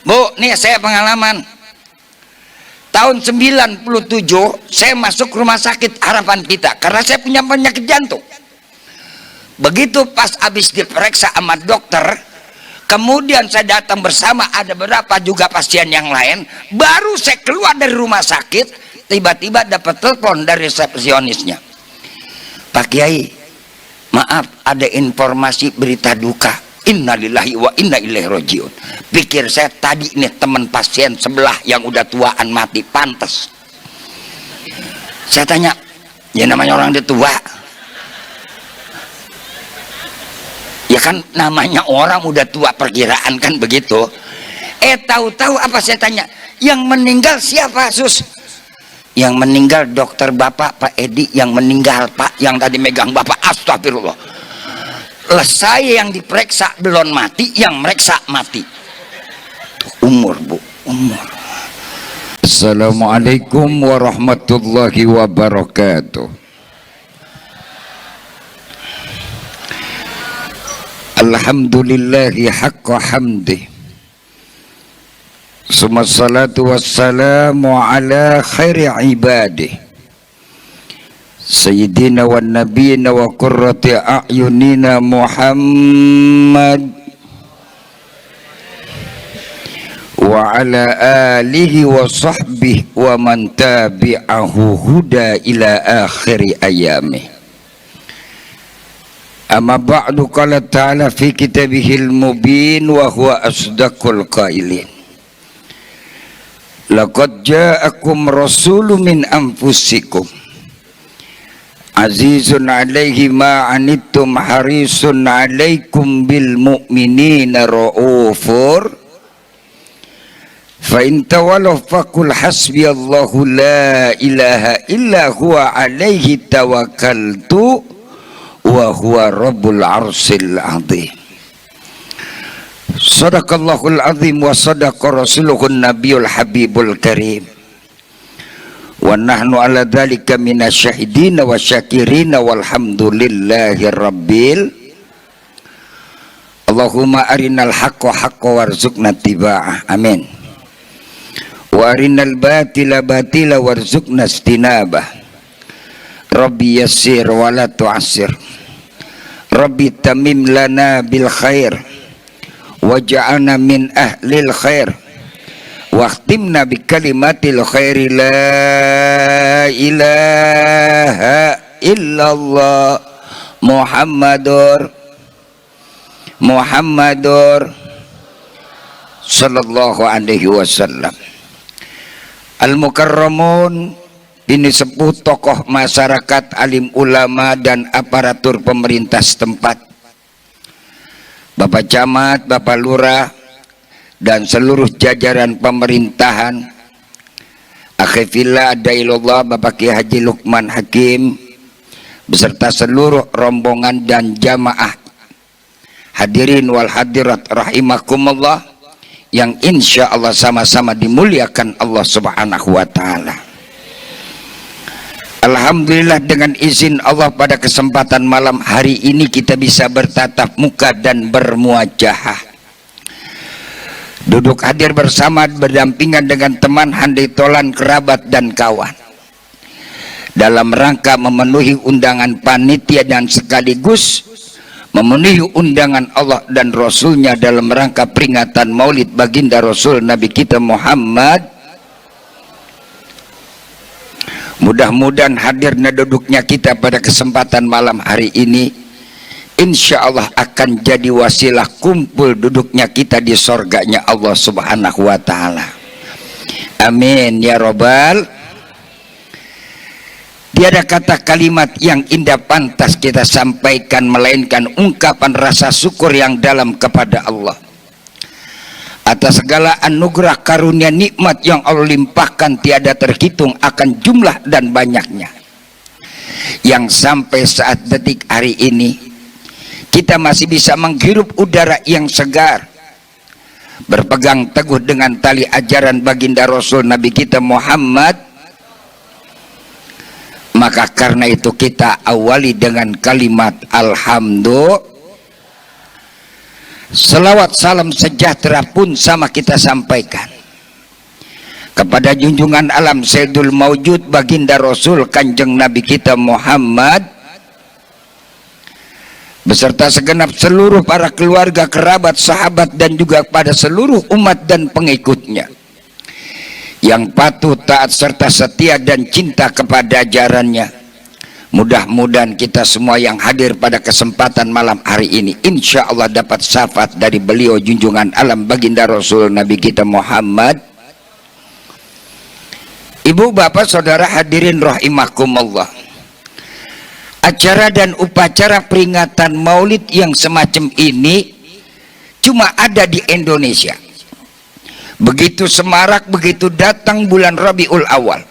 Bu, nih saya pengalaman. Tahun 97 saya masuk rumah sakit Harapan Kita karena saya punya penyakit jantung. Begitu pas habis diperiksa sama dokter, kemudian saya datang bersama ada beberapa juga pasien yang lain, baru saya keluar dari rumah sakit, tiba-tiba dapat telepon dari resepsionisnya. Pak Kiai, maaf ada informasi berita duka. Innalillahi wa inna ilaihi rajiun. Pikir saya tadi nih teman pasien sebelah yang udah tuaan mati, pantas. Saya tanya, ya namanya orang udah tua, ya kan namanya orang udah tua, perkiraan kan begitu. Tahu-tahu apa saya tanya, yang meninggal siapa sus? Yang meninggal dokter bapak, Pak Edi yang meninggal pak, yang tadi megang bapak. Astagfirullah. Saya yang diperiksa belum mati, yang meriksa mati. Umur bu, umur. Assalamualaikum warahmatullahi wabarakatuh. Alhamdulillahi haqqa hamdih. Summa salatu wassalamu ala khairi ibadih Sayyidina wa nabiyina wa qurrati a'yunina Muhammad wa ala alihi wa sahbihi wa man tabi'ahu huda ila akhiri ayamih. Amma ba'du, qala ta'ala fi kitabihil mubin wa huwa asdaqul qailin. Laqad ja'akum rasulun min anfusikum azizun alaihi ma anittum harisun alaikum bil mu'minina ra'ufur fa in tawallaw faqul hasbiyallahu la ilaha illa huwa alaihi tawakkaltu wa huwa rabbul arsil azim. Sadaqallahul azim wa sadaqa rasuluhun nabiyul habibul karim. Wa nahnu ala dhalika minasyahidina wa syakirina walhamdulillahi rabbil. Allahumma arinal haqqa haqqa warzuqna tiba'ah. Amin. Wa arinal batila batila warzuqna istinabah. Rabbi yassir wa la tu'assir. Rabbi tamim lana bil khair waj'alna min ahlil khair waqtimna bi kalimatil khairi la ilaha illallah Muhammadur sallallahu alaihi wasallam. Al-mukarramun, ini sepuh tokoh masyarakat, alim ulama dan aparatur pemerintah setempat, Bapak Camat, Bapak Lurah dan seluruh jajaran pemerintahan, akhifillah adailullah Bapak Kiai Haji Lukman Hakim beserta seluruh rombongan dan jamaah hadirin wal hadirat rahimakumullah yang insya Allah sama-sama dimuliakan Allah subhanahu wa ta'ala. Alhamdulillah, dengan izin Allah pada kesempatan malam hari ini kita bisa bertatap muka dan bermuajahah, duduk hadir bersama berdampingan dengan teman, handai tolan, kerabat dan kawan, dalam rangka memenuhi undangan panitia dan sekaligus memenuhi undangan Allah dan Rasulnya dalam rangka peringatan maulid baginda Rasul Nabi kita Muhammad. Mudah-mudahan hadirnya duduknya kita pada kesempatan malam hari ini insya Allah akan jadi wasilah kumpul duduknya kita di sorganya Allah subhanahu wa ta'ala. Amin ya robbal. Tiada kata kalimat yang indah pantas kita sampaikan melainkan ungkapan rasa syukur yang dalam kepada Allah atas segala anugerah karunia nikmat yang Allah limpahkan tiada terhitung akan jumlah dan banyaknya, yang sampai saat detik hari ini kita masih bisa menghirup udara yang segar, berpegang teguh dengan tali ajaran baginda Rasul Nabi kita Muhammad. Maka karena itu kita awali dengan kalimat alhamdulillah. Selawat salam sejahtera pun sama kita sampaikan kepada junjungan alam Sayyidul Maujud baginda Rasul Kanjeng Nabi kita Muhammad beserta segenap seluruh para keluarga, kerabat, sahabat dan juga pada seluruh umat dan pengikutnya yang patuh, taat serta setia dan cinta kepada ajarannya. Mudah-mudahan kita semua yang hadir pada kesempatan malam hari ini insya Allah dapat syafaat dari beliau junjungan alam baginda Rasul Nabi kita Muhammad. Ibu, bapak, saudara hadirin rahimakumullah, acara dan upacara peringatan maulid yang semacam ini cuma ada di Indonesia. Begitu semarak, begitu datang bulan Rabiul Awal,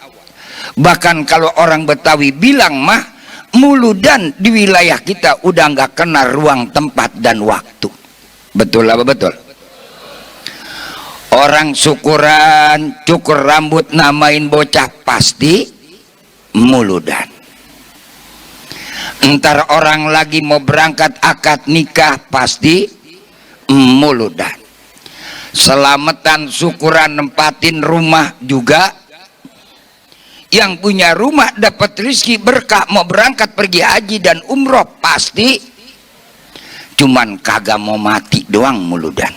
bahkan kalau orang Betawi bilang mah muludan di wilayah kita udah nggak kena ruang, tempat dan waktu. Betul apa betul? Orang syukuran, cukur rambut, namain bocah pasti muludan. Entar orang lagi mau berangkat akad nikah pasti muludan. Selamatan, syukuran, nempatin rumah juga. Yang punya rumah dapat rezeki berkah, mau berangkat pergi haji dan umroh pasti, cuman kagak mau mati doang muludan.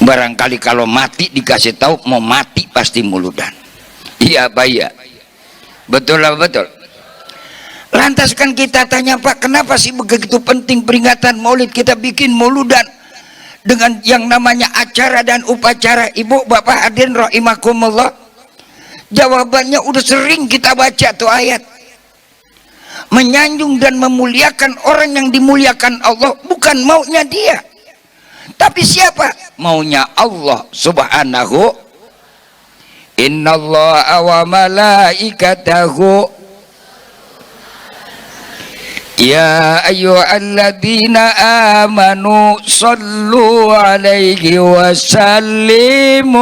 Barangkali kalau mati dikasih tahu mau mati pasti muludan. Iya Pak, iya. Betul lah, betul. Lantas kan kita tanya, Pak, kenapa sih begitu penting peringatan maulid kita bikin muludan dengan yang namanya acara dan upacara? Ibu, bapak hadirin rahimakumullah, jawabannya udah sering kita baca tuh ayat. Menyanjung dan memuliakan orang yang dimuliakan Allah bukan maunya dia, tapi siapa? Maunya Allah subhanahu. Innallaha wa malaikatahu ya ayyuhalladzina amanu sallu alaihi wasallimu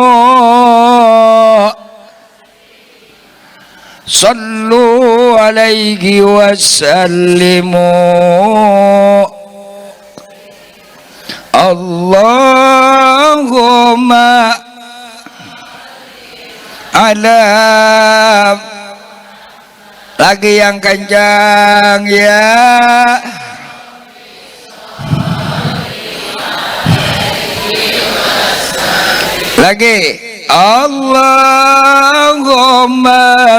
sallu alaihi wasallimu Allahumma ala. Lagi yang kencang ya. Lagi. Allahumma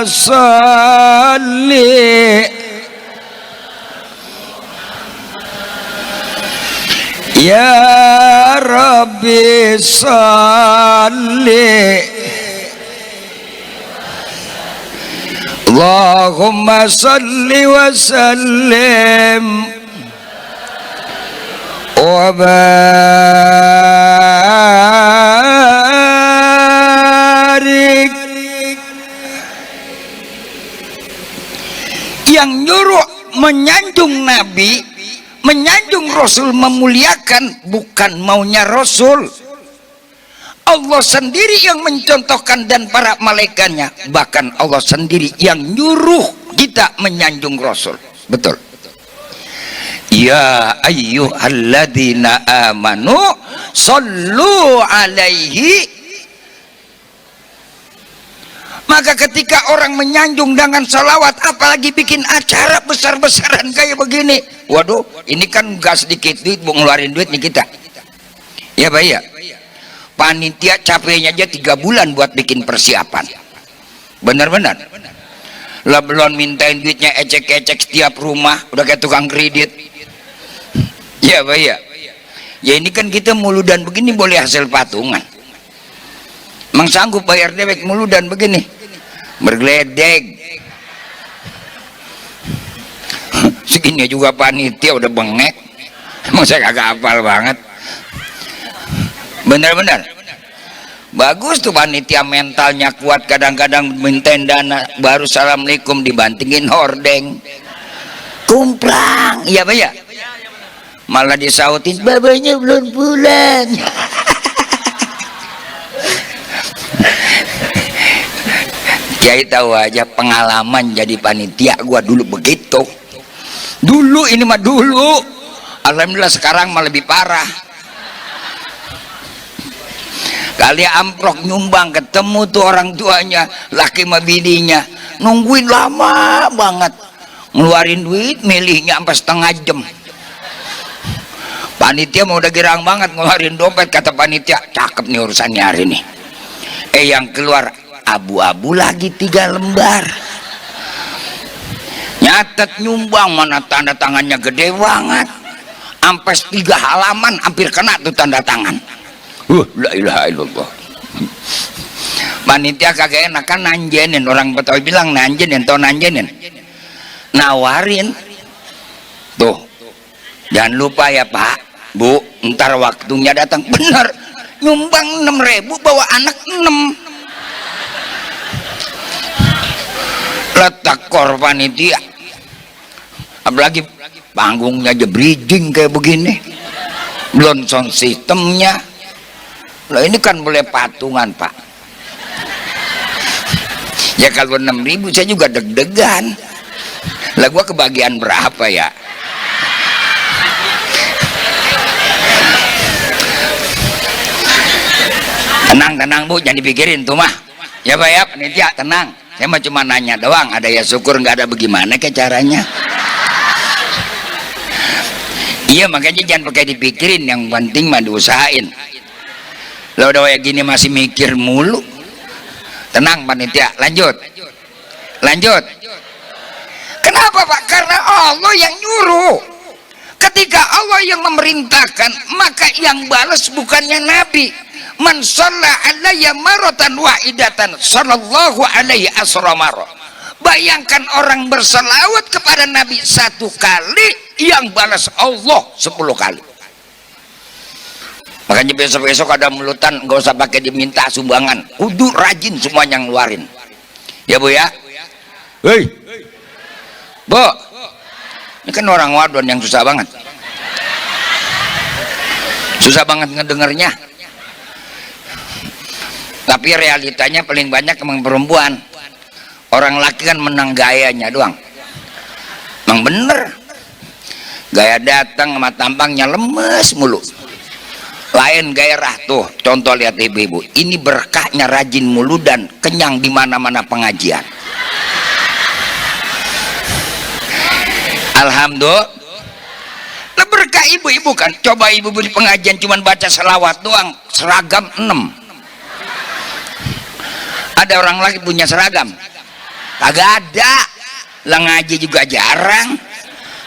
salli ya Rabbi salli Allahumma salli wa sallim wa barik. Yang nyuruh menyanjung Nabi, menyanjung Rasul, memuliakan bukan maunya Rasul. Allah sendiri yang mencontohkan dan para malaikatnya, bahkan Allah sendiri yang nyuruh kita menyanjung Rasul. Betul. Ya ayyuhalladzina amanu sallu alaihi. Maka ketika orang menyanjung dengan salawat, apalagi bikin acara besar-besaran kayak begini, waduh, ini kan gak sedikit duit, mau ngeluarin duit nih kita. Ya Pak ya. Panitia capeknya aja 3 bulan buat bikin persiapan. Benar-benar. Lah belum mintain duitnya ecek-ecek setiap rumah, udah kayak tukang kredit. Ya Pak ya. Ya ini kan kita muludan begini boleh hasil patungan. Emang sanggup bayar dewek muludan begini? Bergeledek. Segini juga panitia udah bengek. Emang saya kagak hafal banget. Benar-benar bagus tuh panitia, mentalnya kuat. Kadang-kadang mintain dana baru assalamualaikum dibantingin hordeng kumplang. Iya Pak ya. Malah disautin babanya belum pulang. Kiai tahu aja pengalaman jadi panitia gua dulu begitu. Dulu ini mah dulu Alhamdulillah sekarang mah lebih parah. Kali amplok nyumbang, ketemu tuh orang tuanya, laki sama bininya, nungguin lama banget, ngeluarin duit milihnya sampai setengah jam. Panitia mau udah girang banget ngeluarin dompet, kata panitia, cakep nih urusannya hari ini. Yang keluar abu-abu lagi 3 lembar. Nyatet nyumbang, mana tanda tangannya gede banget, sampai 3 halaman hampir kena tuh tanda tangan. La ilaha illallah. Panitia kagak enak kan nanjenin, orang Betawi bilang nanjenin, tau nanjenin, nawarin tuh, jangan lupa ya Pak Bu, ntar waktunya datang. Bener, nyumbang 6.000 bawa anak 6. Letak kor panitia, apalagi panggungnya aja bridging kayak begini, belum sound sistemnya. Loh ini kan boleh patungan Pak. Ya kalau 6.000 saya juga deg-degan. Lah gua kebagian berapa ya? Tenang Bu, jangan dipikirin tuh mah. Ya Pak ya, panitia tenang. Saya mah cuma nanya doang, ada ya syukur, nggak ada bagaimana ke caranya. Iya makanya jangan pakai dipikirin, yang penting mah diusahain. Lo udah kayak gini masih mikir mulu. Tenang panitia, lanjut. Kenapa Pak? Karena Allah yang nyuruh. Ketika Allah yang memerintahkan, maka yang balas bukannya Nabi. Man shalla alayya maratan wahidatan sallallahu alaihi asramara. Bayangkan orang berselawat kepada Nabi 1 kali, yang balas Allah 10 kali. Makanya besok-besok ada mulutan, nggak usah pakai diminta sumbangan, kudu rajin semuanya ngeluarin. Ya Bu ya. Hei Bu, ini kan orang wadon yang susah banget ngedengernya. Tapi realitanya paling banyak emang perempuan. Orang laki kan menang gayanya doang. Emang bener, gaya datang sama tampangnya lemes mulu. Lain gairah tuh, contoh lihat ibu-ibu, ini berkahnya rajin mulu dan kenyang di mana-mana pengajian. Alhamdulillah. Lah berkah ibu-ibu kan, coba ibu-ibu di pengajian cuman baca selawat doang, seragam 6. Ada orang lagi punya seragam? Kagak ada. Lah ngaji juga jarang.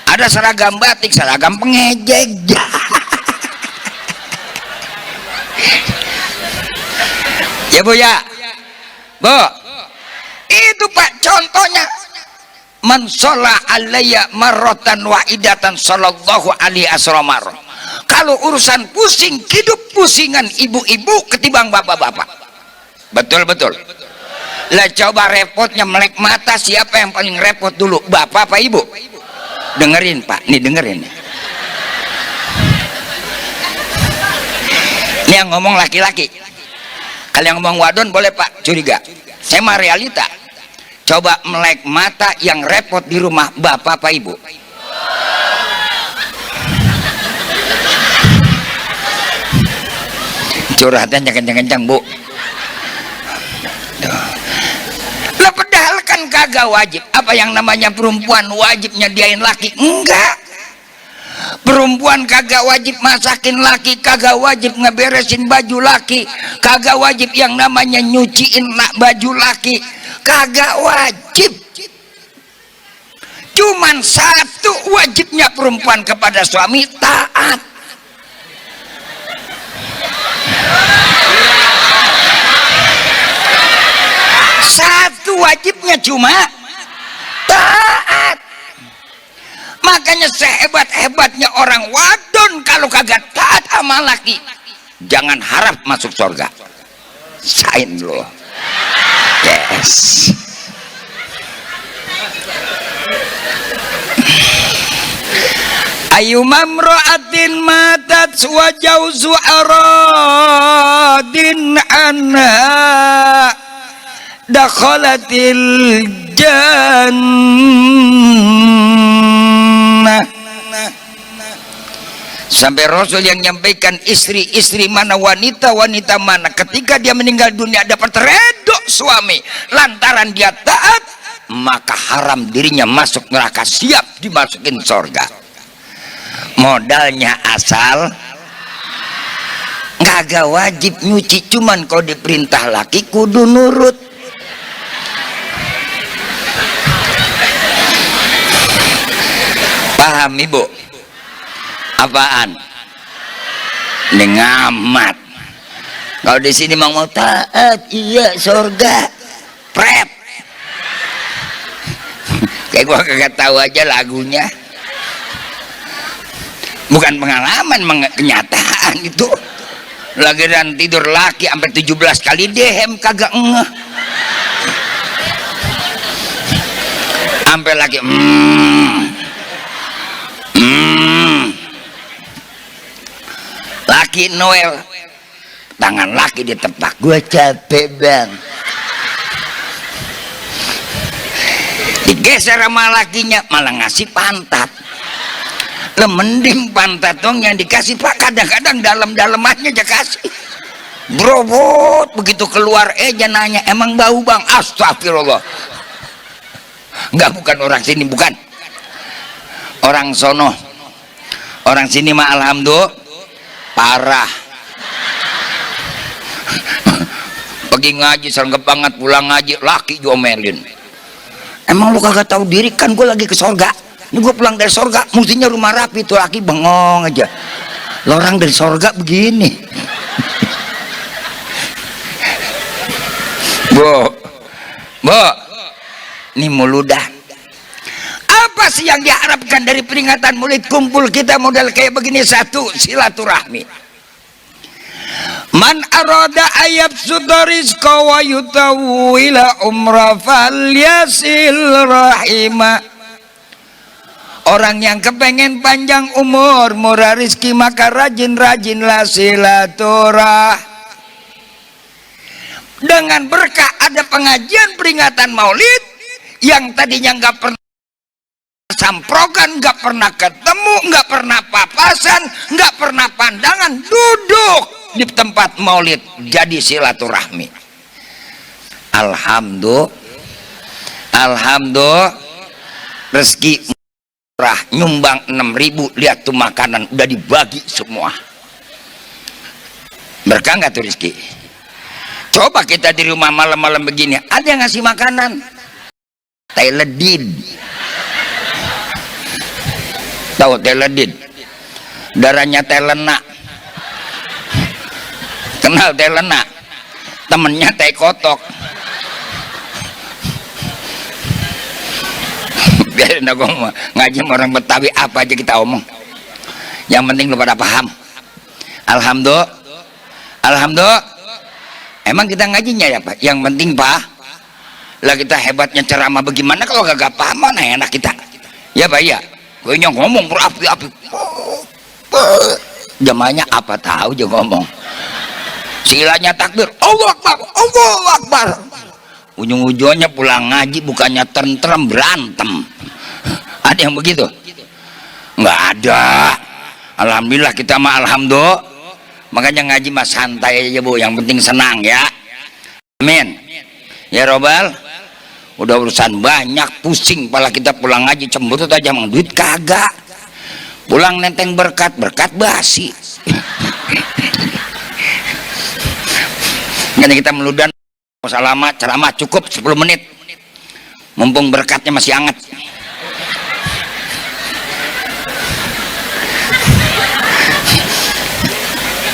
Ada seragam batik, seragam pengejek. Ya Bu ya, Bu, itu Pak contohnya. Man sholla alayya marratan wahidatan sallallahu alaihi asramar. Kalau urusan pusing, hidup pusingan ibu-ibu ketimbang bapak-bapak. Betul. Lah coba repotnya melek mata, siapa yang paling repot dulu, bapak apa ibu? Dengerin Pak, nih dengerin. Ini yang ngomong laki-laki. Kalau yang ngomong wadon boleh Pak curiga. Saya mah realita. Coba melek mata yang repot di rumah, bapak apa ibu? Curhatan kencang-kencang Bu. Lah padahal kan kagak wajib. Apa yang namanya perempuan wajib nyediain laki? Enggak. Perempuan kagak wajib masakin laki, kagak wajib ngeberesin baju laki, kagak wajib yang namanya nyuciin baju laki, kagak wajib. Cuman satu wajibnya perempuan kepada suami, taat. Satu wajibnya cuma taat. Makanya sehebat-hebatnya orang wadon kalau kagak taat sama laki, jangan harap masuk surga. Sain loh. Yes. Ayyuma imra'atin matat wa jawzu aradin anha dakhalatil jannah Sampai Rasul yang nyampaikan istri-istri mana, wanita-wanita mana ketika dia meninggal dunia dapat redho suami lantaran dia taat, maka haram dirinya masuk neraka, siap dimasukin surga. Modalnya asal kagak wajib nyuci, cuman kalau diperintah laki kudu nurut. Paham ibu? Apaan? Ini ngamat. Kalau di sini mau taat, iya surga, prep. Kayak gua kagak tahu aja lagunya. Bukan pengalaman, kenyataan itu. Lagi dan tidur laki sampai 17 kali dehem kagak ngeh. Sampai lagi laki Noel, tangan laki ditepak, gua capek bang, digeser sama lakinya malah ngasih pantat. Lah mending pantat dong yang dikasih pak, kadang-kadang dalam-dalamannya aja kasih brobot, begitu keluar aja nanya emang bau bang, astagfirullah. Enggak, bukan orang sini, bukan orang sono, orang sini mah alhamdulillah parah. Pergi ngaji sergap banget, pulang ngaji laki diomelin, emang lu kagak tahu diri kan gue lagi ke sorga, ini gue pulang dari sorga mestinya rumah rapi, tuh laki bengong aja, lo orang dari sorga begini. Bu ini muludah. Apa sih yang diharapkan dari peringatan Maulid? Kumpul kita model kayak begini, satu, silaturahmi. Man arada ayab sudarizqa wa yutawila umrah falyasil rahima. Orang yang kepengen panjang umur, murah rizki, maka rajin-rajinlah silaturah. Dengan berkah ada pengajian peringatan Maulid yang tadinya nggak pernah samprokan, nggak pernah ketemu, nggak pernah papasan, nggak pernah pandangan, duduk di tempat Maulid jadi silaturahmi. Alhamdulillah rezeki murah, nyumbang 6.000, lihat tuh makanan udah dibagi semua. Berkah nggak tuh rezeki? Coba kita di rumah malam-malam begini, ada yang ngasih makanan teledin. Tahu teledin? Darahnya telena. Kenal telena? Temennya teh kotok. Biarin aku ngaji orang Betawi apa aja kita omong. Yang penting lu pada paham. Alhamdulillah. Emang kita ngajinya ya Pak? Yang penting Pak, lah kita hebatnya ceramah bagaimana kalau gak paham, mana enak kita? Ya Pak ya. Gue ngomong berapi-api, jamaahnya apa tahu aja ngomong. Silanya takbir, Allah Akbar, Allah Akbar. Ujung-ujungnya pulang ngaji bukannya tentrem, berantem. Ada yang begitu? Nggak ada. Alhamdulillah kita mah alhamdulillah. Makanya ngaji mah santai aja Bu, yang penting senang ya. Amin. Ya Robbal. Udah urusan banyak, pusing pala kita pulang ngaji, cemberut aja mang duit kagak. Pulang nenteng berkat basi. Jadi kita meludan salama ceramah cukup 10 menit. Mumpung berkatnya masih hangat.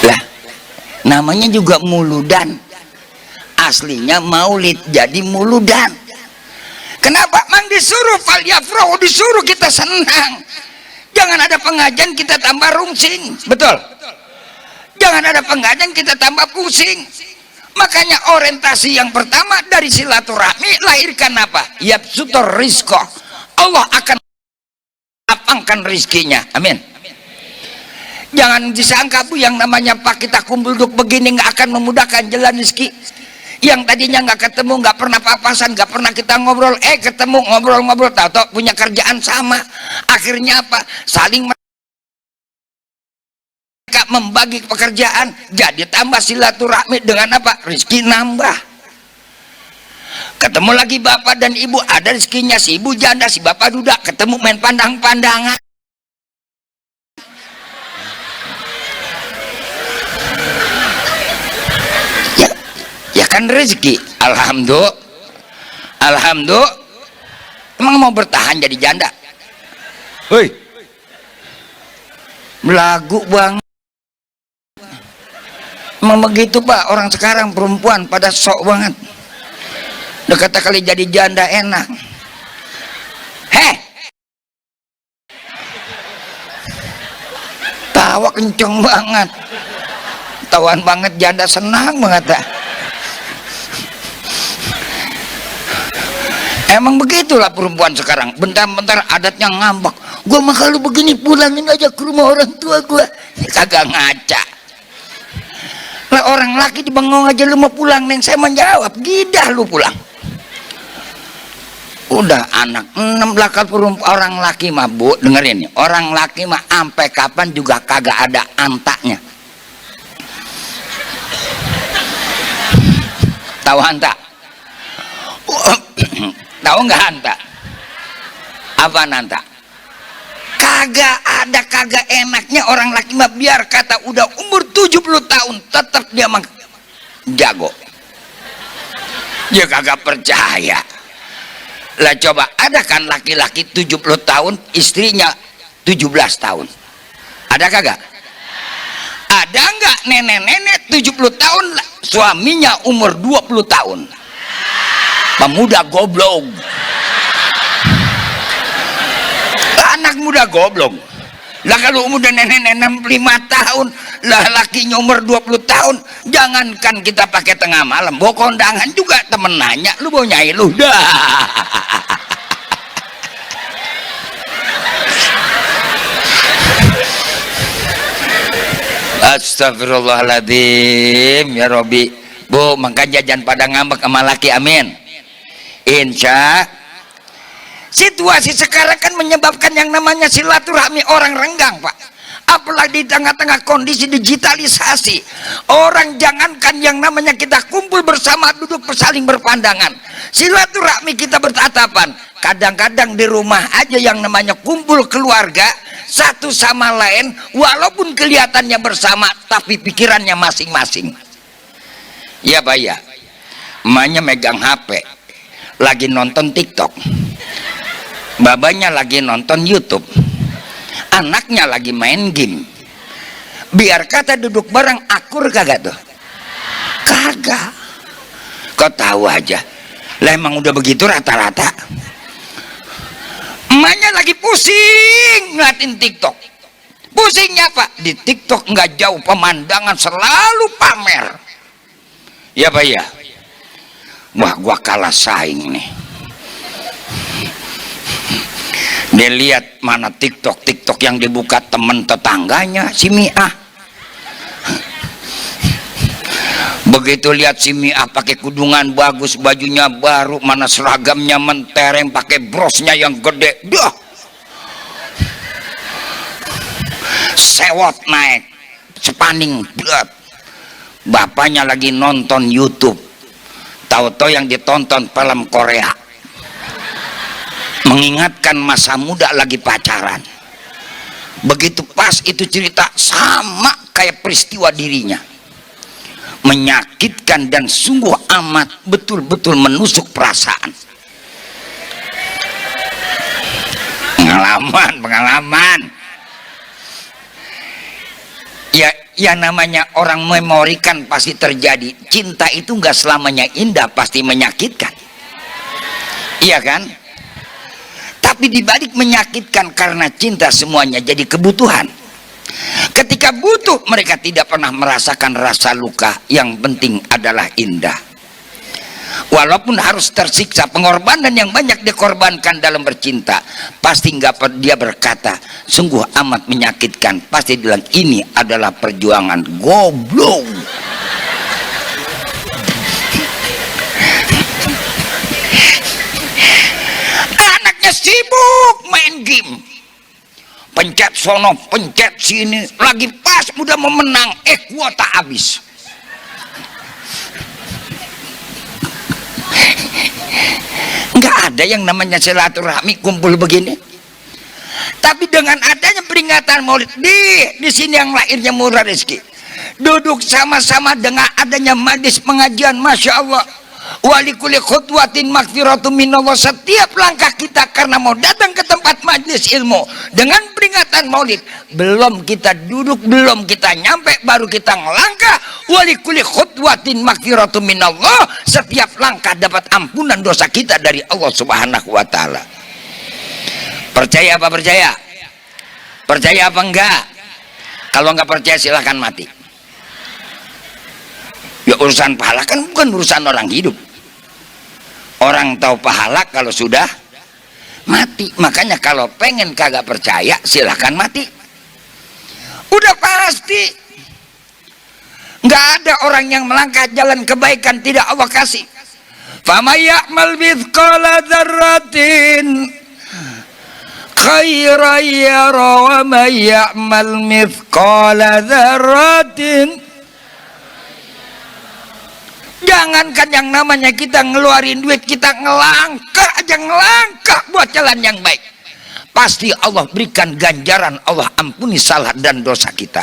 Lah, namanya juga muludan. Aslinya maulid jadi muludan. Kenapa mang disuruh falyafrahu, disuruh kita senang. Jangan ada pengajian kita tambah rungsing, betul? Jangan ada pengajian kita tambah pusing. Makanya orientasi yang pertama dari silaturahmi lahirkan apa? Yabsutur rizqa. Allah akan lapangkan rizkinya. Amin. Jangan disangka Bu, yang namanya Pak kita kumpul duduk begini nggak akan memudahkan jalan rezeki. Yang tadinya nggak ketemu, nggak pernah papasan, nggak pernah kita ngobrol, ketemu ngobrol-ngobrol, tahu punya kerjaan sama. Akhirnya apa? Saling membagi pekerjaan, jadi tambah silaturahmi dengan apa? Rezeki nambah. Ketemu lagi bapak dan ibu, ada rezekinya, si ibu janda, si bapak duda, ketemu main pandang-pandangan. Ya kan rezeki. Alhamdulillah. Emang mau bertahan jadi janda? Hei, belagu bang. Emang begitu pak, orang sekarang perempuan pada sok banget. Udah kata kali jadi janda enak. Heh, tawa kenceng banget, tawan banget, janda senang banget dah. Emang begitulah perempuan sekarang, bentar-bentar adatnya ngambek. Gua mah kalau begini pulangin aja ke rumah orang tua gua. Kagak ngaca. Lah orang laki dibengong aja, lu mau pulang neng, saya menjawab, gidah lu pulang. Udah anak 6 lakal perempuan, orang laki mah bu, dengerin nih, orang laki mah sampai kapan juga kagak ada antaknya. Tahu anta? Tahu nggak anta? Apa nanta? Kagak ada kagak enaknya orang laki mah, biar kata udah umur 70 tahun tetap dia mah jago. Dia kagak percaya. Lah coba, ada kan laki-laki 70 tahun istrinya 17 tahun? Ada kagak? Ada nggak nenek-nenek 70 tahun suaminya umur 20 tahun? Pemuda goblok, anak muda goblok. Lah kalau umur nenek-nenek 65 tahun, lah lakinya umur 20 tahun, jangankan kita pakai tengah malam, bawa kondangan juga temen nanya, lu mau nyai lu dah. Astagfirullahaladzim ya Robi. Bu, maka jajan pada ngambek sama laki, amin. Insya situasi sekarang kan menyebabkan yang namanya silaturahmi orang renggang pak, apalagi di tengah-tengah kondisi digitalisasi. Orang jangankan yang namanya kita kumpul bersama, duduk saling berpandangan, silaturahmi kita bertatapan, kadang-kadang di rumah aja yang namanya kumpul keluarga satu sama lain, walaupun kelihatannya bersama tapi pikirannya masing-masing. Ya pak ya, emaknya megang HP lagi nonton TikTok, babanya lagi nonton YouTube, anaknya lagi main game. Biar kata duduk bareng akur kagak tuh? Kagak. Kau tahu aja lah, emang udah begitu rata-rata. Emaknya lagi pusing ngeliatin TikTok. Pusingnya pak, di TikTok nggak jauh pemandangan selalu pamer. Ya pak ya. Wah, gua kalah saing nih. Dia lihat mana TikTok yang dibuka temen tetangganya, si Mi'ah. Begitu lihat si Mi'ah pakai kudungan bagus, bajunya baru, mana seragamnya mentereng, pakai brosnya yang gede, dah. Sewot naik, sepaning berat. Bapaknya lagi nonton YouTube. Tahu-tahu yang ditonton film Korea, mengingatkan masa muda lagi pacaran. Begitu pas itu cerita, sama kayak peristiwa dirinya, menyakitkan dan sungguh amat betul-betul menusuk perasaan. Pengalaman ya namanya orang memorikan pasti terjadi. Cinta itu nggak selamanya indah, pasti menyakitkan, iya kan? Tapi dibalik menyakitkan karena cinta, semuanya jadi kebutuhan. Ketika butuh, mereka tidak pernah merasakan rasa luka. Yang penting adalah indah. Walaupun harus tersiksa, pengorbanan yang banyak dikorbankan dalam bercinta, pasti nggak dia berkata sungguh amat menyakitkan, pasti bilang ini adalah perjuangan. Goblok. Anaknya sibuk main game, pencet sono, pencet sini, lagi pas udah mau menang, kuota habis. Nggak ada yang namanya silaturahmi kumpul begini. Tapi dengan adanya peringatan Maulid di sini yang lahirnya Murah Rezeki, duduk sama-sama dengan adanya majlis pengajian, masya Allah. Walikuli khutwatin maghfiratum minallah, setiap langkah kita karena mau datang ke tempat majlis ilmu dengan peringatan Maulid, belum kita duduk, belum kita nyampe, baru kita ngelangkah. Walikuli khutwatin maghfiratum minallah, setiap langkah dapat ampunan dosa kita dari Allah Subhanahu wa taala. Percaya apa percaya? Percaya apa enggak? Kalau enggak percaya silahkan mati. Ya urusan pahala kan bukan urusan orang hidup. Orang tahu pahala kalau sudah mati. Makanya kalau pengen kagak percaya silahkan mati. Udah pasti. Nggak ada orang yang melangkah jalan kebaikan tidak Allah kasih. Faman ya'mal mithqala dzarratin khairan yara wa man ya'mal mithqala dzarratin. Jangankan yang namanya kita ngeluarin duit, kita ngelangkah aja, ngelangkah buat jalan yang baik, pasti Allah berikan ganjaran, Allah ampuni salah dan dosa kita.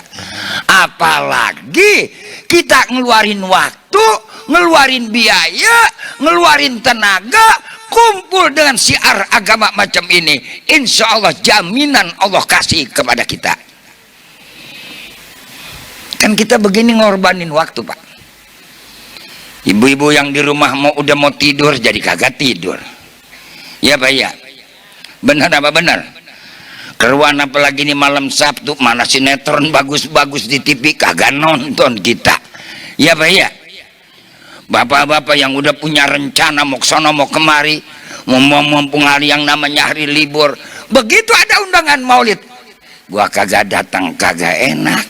Apalagi kita ngeluarin waktu, ngeluarin biaya, ngeluarin tenaga, kumpul dengan syiar agama macam ini, insya Allah jaminan Allah kasih kepada kita. Kan kita begini ngorbanin waktu, Pak. Ibu-ibu yang di rumah udah mau tidur jadi kagak tidur. Ya Pak ya. Benar apa benar? Keruan apalagi ini malam Sabtu, mana sinetron bagus-bagus di TV kagak nonton kita. Ya Pak ya. Bapak-bapak yang udah punya rencana mau kesono mau kemari, mumpung hari yang namanya hari libur, begitu ada undangan Maulid, gua kagak datang kagak enak.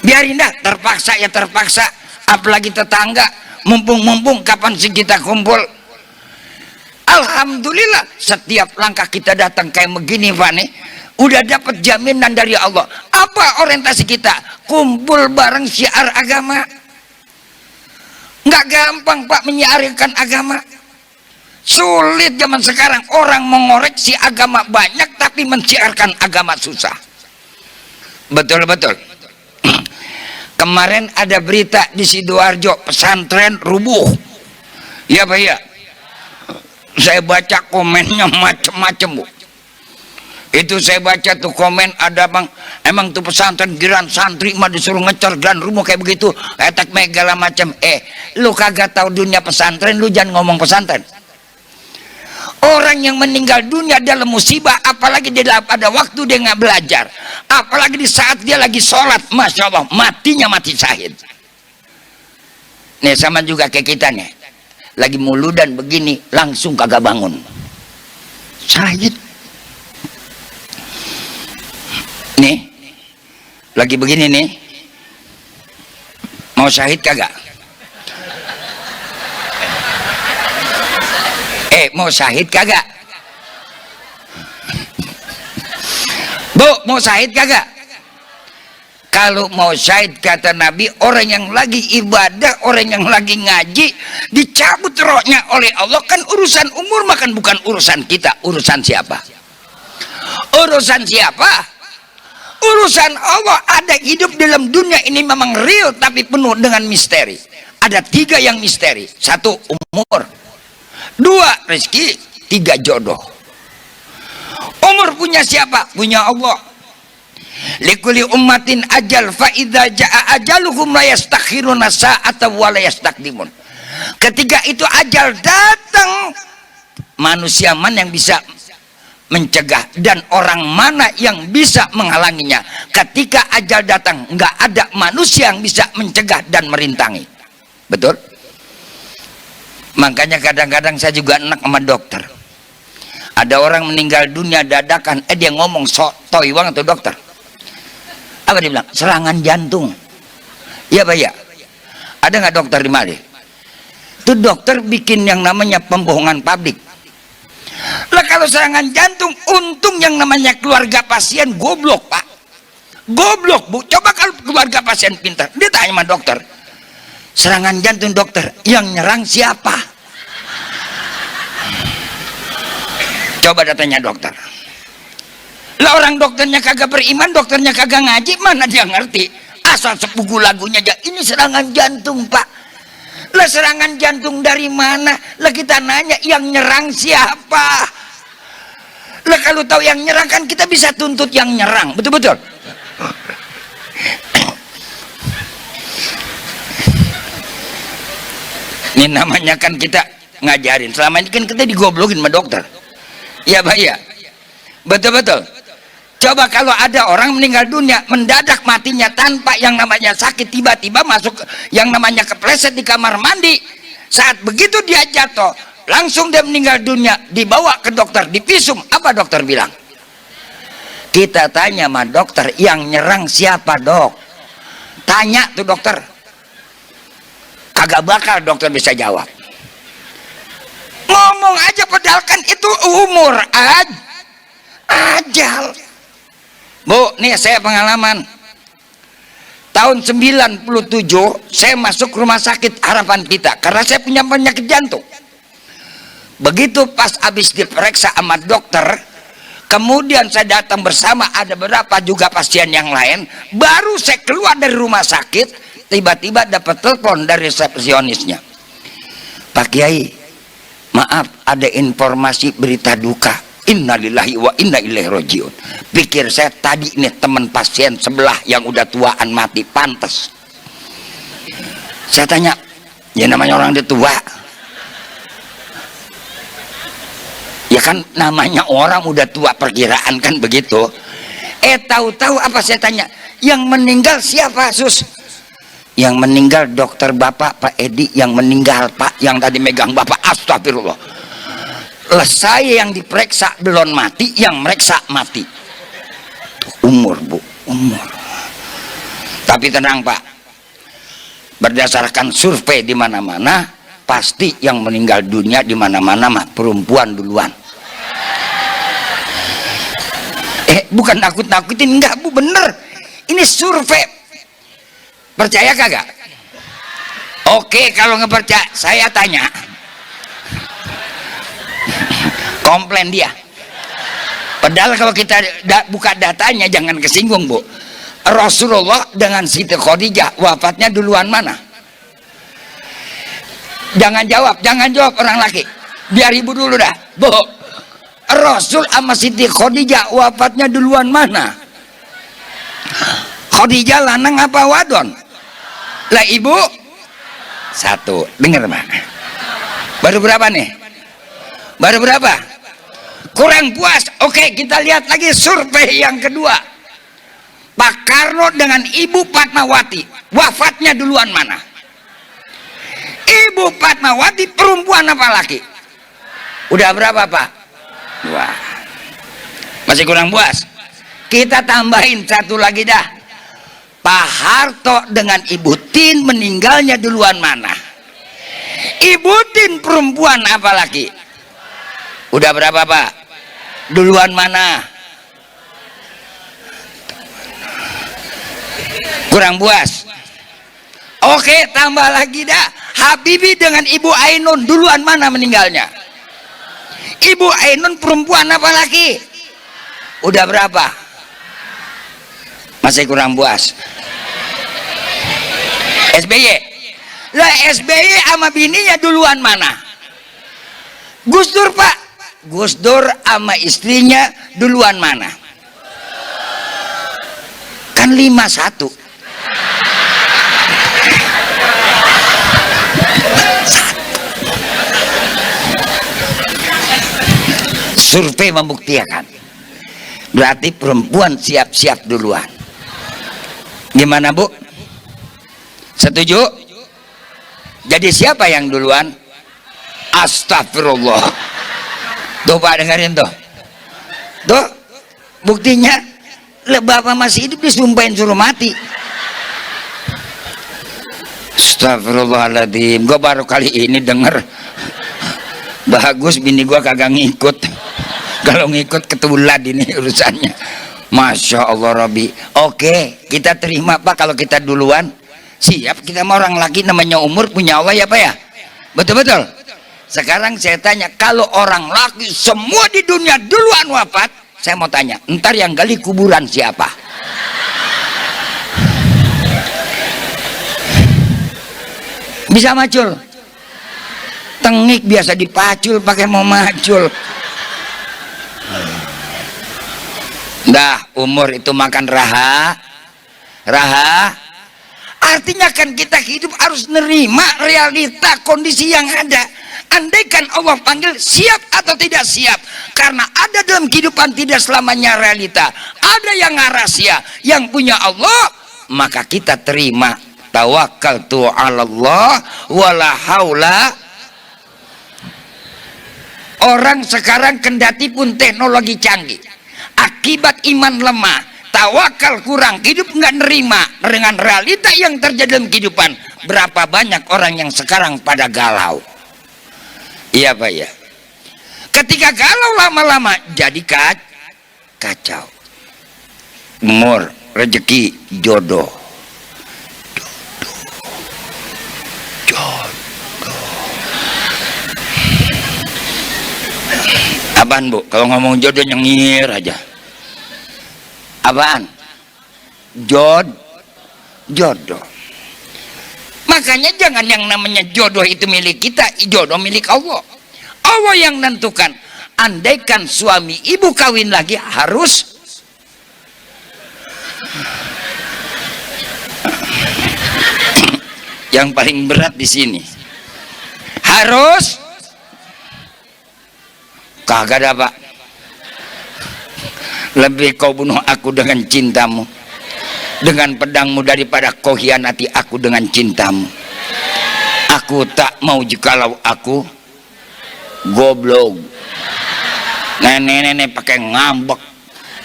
Biarin dah, terpaksa ya terpaksa. Apalagi tetangga, mumpung kapan sih kita kumpul. Alhamdulillah setiap langkah kita datang kayak begini Pak nih, udah dapat jaminan dari Allah. Apa orientasi kita? Kumpul bareng syiar agama. Nggak gampang Pak menyiarkan agama, sulit zaman sekarang. Orang mengoreksi agama banyak tapi mensiarkan agama susah. Betul-betul. Kemarin ada berita di Sidoarjo, pesantren rubuh. Ya Pak ya. Saya baca komennya macem-macem Bu. Itu saya baca tuh komen, ada bang, emang tuh pesantren giran santri mah disuruh ngecer gran rubuh kayak begitu, etek megala macam. Lu kagak tahu dunia pesantren, lu jangan ngomong pesantren. Orang yang meninggal dunia dalam musibah, apalagi dia pada waktu dia nggak belajar, apalagi di saat dia lagi sholat, masya Allah, matinya mati syahid. Nih sama juga kayak kita nih, lagi muludan begini, langsung kagak bangun, syahid. Nih, lagi begini nih, mau syahid kagak? Mau syahid kagak? Bu, mau syahid kagak? Kalau mau syahid kata Nabi, orang yang lagi ibadah, orang yang lagi ngaji, dicabut rohnya oleh Allah. Kan urusan umur makan bukan urusan kita. Urusan siapa? Urusan siapa? Urusan Allah. Ada hidup dalam dunia ini memang real tapi penuh dengan misteri. Ada 3 yang misteri. 1 umur, 2 rezeki, 3 jodoh. Umur punya siapa? Punya Allah. Likulli ummatin ajal fa idza jaa ajaluhum la yastakhiruna sa'atan wa la yastaqdimun. Ketika itu ajal datang, manusia mana yang bisa mencegah dan orang mana yang bisa menghalanginya? Ketika ajal datang, nggak ada manusia yang bisa mencegah dan merintangi. Betul? Makanya kadang-kadang saya juga enak sama dokter. Ada orang meninggal dunia dadakan, dia ngomong toy banget tuh dokter. Apa dia bilang? Serangan jantung. Iya Pak ya. Ada nggak dokter di Mali? Itu dokter bikin yang namanya pembohongan publik. Lah kalau serangan jantung, untung yang namanya keluarga pasien goblok, Pak. Goblok, Bu. Coba kalau keluarga pasien pintar, dia tanya sama dokter, serangan jantung dokter, yang nyerang siapa? Coba datanya dokter. Lah orang dokternya kagak beriman, dokternya kagak ngaji, mana dia ngerti? Asal sepugu lagunya aja, ini serangan jantung, Pak. Lah serangan jantung dari mana? Lah kita nanya, yang nyerang siapa? Lah kalau tahu yang nyerang kan kita bisa tuntut yang nyerang, betul-betul. Ini namanya kan kita ngajarin, selama ini kan kita digoblokin sama dokter. Iya Pak ya, betul-betul. Coba kalau ada orang meninggal dunia mendadak matinya tanpa yang namanya sakit, tiba-tiba masuk yang namanya kepleset di kamar mandi, saat begitu dia jatuh langsung dia meninggal dunia, dibawa ke dokter, divisum, apa dokter bilang? Kita tanya sama dokter, yang nyerang siapa, Dok? Tanya tuh dokter, kagak bakal dokter bisa jawab. Ngomong aja, padahal kan itu umur ajal. Bu, nih saya pengalaman. Tahun 97 saya masuk rumah sakit Harapan Pita karena saya punya penyakit jantung. Begitu pas habis diperiksa sama dokter, kemudian saya datang bersama ada beberapa juga pasien yang lain, baru saya keluar dari rumah sakit, tiba-tiba dapat telepon dari resepsionisnya, Pak Kiai, maaf ada informasi berita duka. Innalillahi wa inna ilaihi rajiun. Pikir saya tadi nih teman pasien sebelah yang udah tuaan mati, pantas. Saya tanya, ya namanya orang udah tua, ya kan namanya orang udah tua, perkiraan kan begitu. Tahu-tahu apa saya tanya, yang meninggal siapa sus? Yang meninggal dokter bapak, Pak Edi yang meninggal, Pak, yang tadi megang bapak. Astagfirullah. Lah saya yang diperiksa belum mati, yang meriksa mati. Umur Bu, umur. Tapi tenang Pak, berdasarkan survei di mana-mana pasti yang meninggal dunia di mana-mana mah perempuan duluan. Bukan nakut-nakutin, enggak Bu, bener. Ini survei. Percaya kagak? Oke, kalau nggak percaya saya tanya. Komplain dia. Padahal kalau kita buka datanya jangan kesinggung Bu. Rasulullah dengan Siti Khadijah wafatnya duluan mana? Jangan jawab orang laki. Biar ibu dulu dah. Bu, Rasul sama Siti Khadijah wafatnya duluan mana? Khadijah lanang apa wadon? Lah ibu satu. Dengar Pak. Baru berapa nih? Baru berapa? Kurang puas. Oke, kita lihat lagi survei yang kedua. Pak Karno dengan Ibu Fatmawati wafatnya duluan mana? Ibu Fatmawati perempuan apa laki? Udah berapa Pak? Wah, masih kurang puas. Kita tambahin satu lagi dah. Pak Harto dengan Ibu Tin meninggalnya duluan mana? Ibu Tin perempuan apa laki? Udah berapa Pak? Duluan mana? Kurang puas. Oke, tambah lagi dah. Habibie dengan Ibu Ainun duluan mana meninggalnya? Ibu Ainun perempuan apa laki? Udah berapa? Masih kurang puas. SBY. Lah SBY sama bininya duluan mana? Gus Dur Pak. Gus Dur sama istrinya duluan mana? Kan 5-1. Survei membuktikan. Berarti perempuan siap-siap duluan. Gimana Bu? Setuju? Jadi siapa yang duluan? Astagfirullah. Tuh Pak dengerin tuh. Tuh buktinya bapak masih hidup disumpahin suruh mati. Astagfirullahaladzim. Gue baru kali ini denger. Bagus bini gue kagak ngikut. Kalau ngikut ketulan ini urusannya. Masya Allah Robi. Oke, kita terima Pak kalau kita duluan. Siap, kita mau orang lagi namanya umur punya Allah ya Pak ya. Betul-betul. Sekarang saya tanya, kalau orang laki semua di dunia duluan wafat, saya mau tanya, ntar yang gali kuburan siapa? Bisa macul? Tengik biasa dipacul pakai mau macul. Dah, umur itu makan raha. Artinya kan kita hidup harus nerima realita kondisi yang ada. Andaikan Allah panggil, siap atau tidak siap? Karena ada dalam kehidupan tidak selamanya realita. Ada yang rahasia, yang punya Allah, maka kita terima. Tawakkaltu 'alallah wala haula. Orang sekarang kendati pun teknologi canggih, akibat iman lemah, tawakal kurang, hidup nggak nerima dengan realita yang terjadi dalam kehidupan. Berapa banyak orang yang sekarang pada galau? Iya Pak ya. Ketika galau lama-lama jadi kacau. Umur, rezeki, jodoh. Apaan Bu? Kalau ngomong jodoh nyengir aja. Apaan? Jodoh. Makanya jangan yang namanya jodoh itu milik kita, jodoh milik Allah. Allah yang nentukan. Andaikan suami ibu kawin lagi harus yang paling berat di sini. Harus kagak ada Pak. Lebih kau bunuh aku dengan cintamu, dengan pedangmu, daripada kau hianati aku dengan cintamu. Aku tak mau jikalau aku goblok. Nenek-nenek pakai ngambek.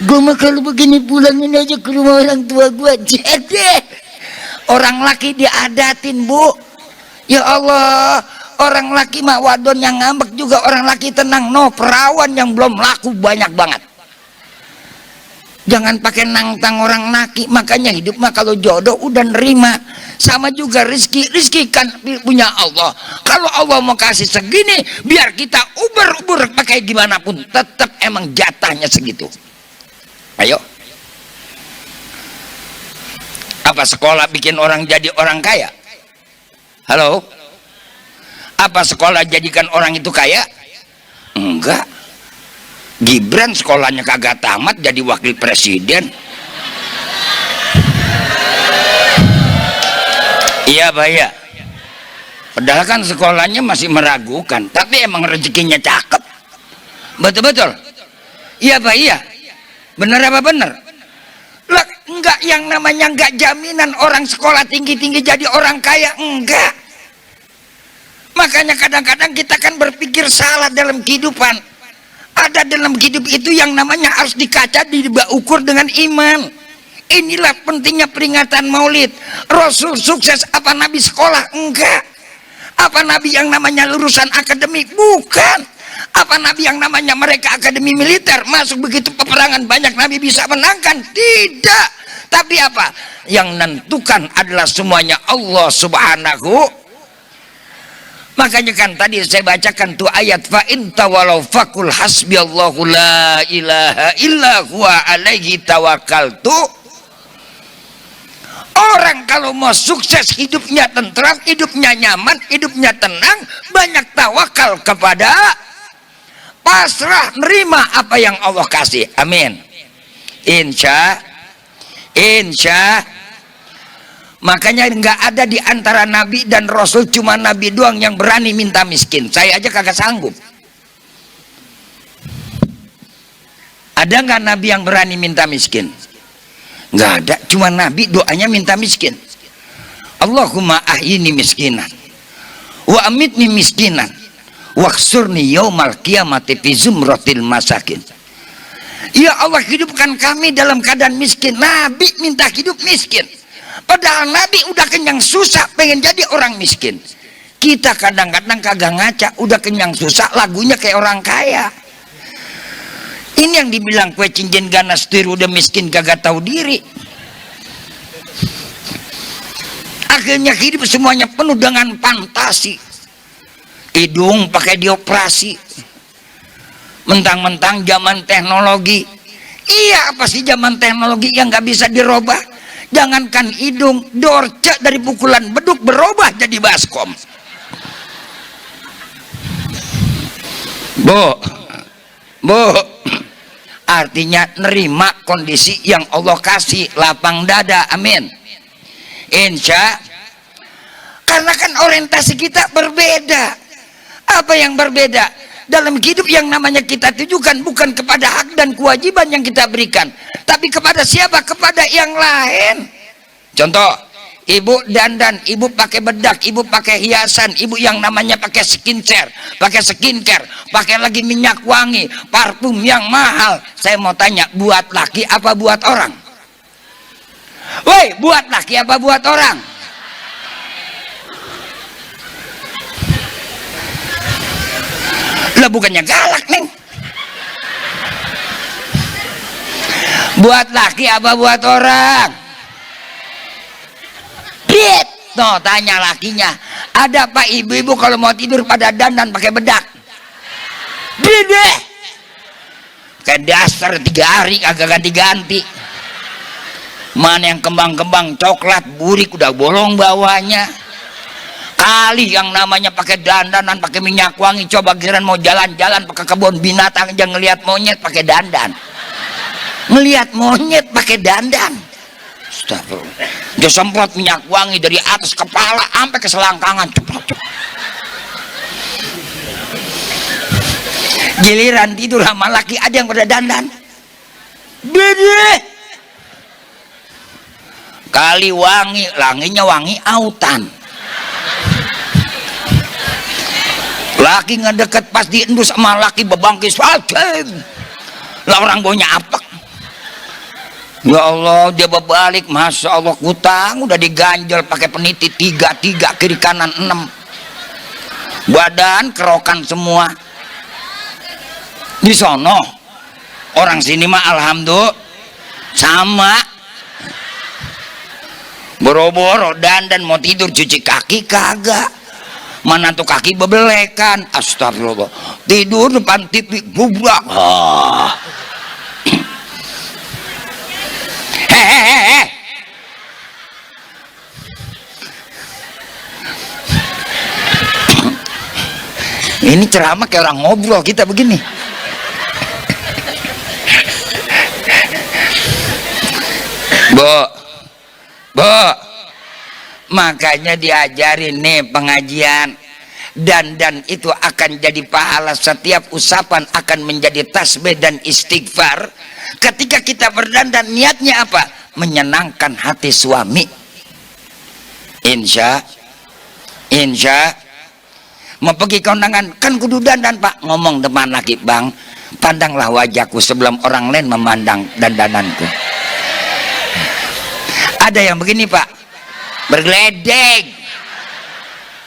Gue mah kalau begini pulangin aja ke rumah orang tua gue. Jadi orang laki diadatin Bu. Ya Allah, orang laki mah wadon yang ngambek juga orang laki tenang. No, perawan yang belum laku banyak banget. Jangan pakai nantang orang laki. Makanya hidup mah kalau jodoh udah nerima. Sama juga rezeki kan punya Allah. Kalau Allah mau kasih segini, biar kita ubur-ubur pakai gimana pun, tetap emang jatahnya segitu. Ayo. Apa sekolah bikin orang jadi orang kaya? Halo? Apa sekolah jadikan orang itu kaya? Enggak. Gibran sekolahnya kagak tamat jadi wakil presiden. Iya Pak ya. Padahal kan sekolahnya masih meragukan, tapi emang rezekinya cakep. Betul-betul. Iya Pak iya. Bener apa bener? Lah enggak, yang namanya enggak jaminan orang sekolah tinggi-tinggi jadi orang kaya, enggak. Makanya kadang-kadang kita kan berpikir salah dalam kehidupan. Ada dalam hidup itu yang namanya harus dikaca, diukur dengan iman. Inilah pentingnya peringatan Maulid. Rasul sukses, apa Nabi sekolah? Enggak. Apa Nabi yang namanya lulusan akademik? Bukan. Apa Nabi yang namanya mereka akademi militer, masuk begitu peperangan banyak Nabi bisa menangkan? Tidak. Tapi apa? Yang menentukan adalah semuanya Allah Subhanahu. Makanya kan tadi saya bacakan tuh ayat, fa in tawalau fakul hasbiyallahu la ilaha illa huwa alaihi tawakkaltu. Orang kalau mau sukses, hidupnya tentram, hidupnya nyaman, hidupnya tenang, banyak tawakal kepada, pasrah, nerima apa yang Allah kasih. Amin. Insya. Makanya nggak ada di antara Nabi dan Rasul, cuma Nabi doang yang berani minta miskin. Saya aja kagak sanggup. Ada nggak Nabi yang berani minta miskin? Nggak ada, cuma Nabi doanya minta miskin. Allahumma ahyini miskinan wa amitni miskinan waksurni yaumal qiyamati fi zumratil masakin. Ya Allah, hidupkan kami dalam keadaan miskin. Nabi minta hidup miskin. Padahal Nabi udah kenyang susah pengen jadi orang miskin. Kita kadang-kadang kagak ngaca, udah kenyang susah lagunya kayak orang kaya. Ini yang dibilang kue cincin ganas tiru udah miskin kagak tahu diri. Akhirnya hidup semuanya penuh dengan fantasi. Hidung pakai dioperasi. Mentang-mentang zaman teknologi. Iya, apa sih zaman teknologi yang nggak bisa dirubah? Jangankan hidung, dorce dari pukulan beduk berubah jadi baskom. Bu, artinya nerima kondisi yang Allah kasih, lapang dada, amin. Insya, karena kan orientasi kita berbeda. Apa yang berbeda? Dalam hidup yang namanya kita tujukan bukan kepada hak dan kewajiban yang kita berikan, tapi kepada siapa? Kepada yang lain. Contoh, ibu dandan, ibu pakai bedak, ibu pakai hiasan, ibu yang namanya pakai skincare, pakai lagi minyak wangi, parfum yang mahal. Saya mau tanya, buat laki apa buat orang? Woi, buat laki apa buat orang? Lah bukannya galak, Neng. Buat laki apa buat orang? Dit, no, tanya lakinya. Ada pak ibu-ibu kalau mau tidur pada dandan pakai bedak? Bide. Kayak dasar 3 hari kagak ganti-ganti. Mana yang kembang-kembang coklat burik udah bolong bawahnya. Kali yang namanya pakai dandanan, pakai minyak wangi, coba kirain mau jalan-jalan pakai kebun binatang aja ngelihat monyet pakai dandan. Ngelihat monyet pakai dandan. Astagfirullah. Dia semprot minyak wangi dari atas kepala sampai ke selangkangan. Giliran tidur sama laki ada yang pada dandan. Bede. Kali wangi, langinya wangi autan. Laki ngedeket pas diendus sama laki bebangkis wadim. Lah orang bonya apa? Ya Allah, dia berbalik, masya Allah, kutang udah diganjel pakai peniti 3 kiri kanan 6. Badan kerokan semua. Di sono orang sini mah alhamdulillah sama. Boro-boro dandan mau tidur cuci kaki kagak. Mana tuh kaki bebelekan, astagfirullah. Tidur depan TV bubrak. Hehehe. Ini ceramah kayak orang ngobrol kita begini. Bu, makanya diajarin nih pengajian. Dan itu akan jadi pahala, setiap usapan akan menjadi tasbih dan istighfar. Ketika kita berdandan, niatnya apa? Menyenangkan hati suami. Insya mau pergi kondangan kan kudu dandan pak. Ngomong depan lagi, bang, pandanglah wajahku sebelum orang lain memandang dandananku. Ada yang begini pak, bergeledek,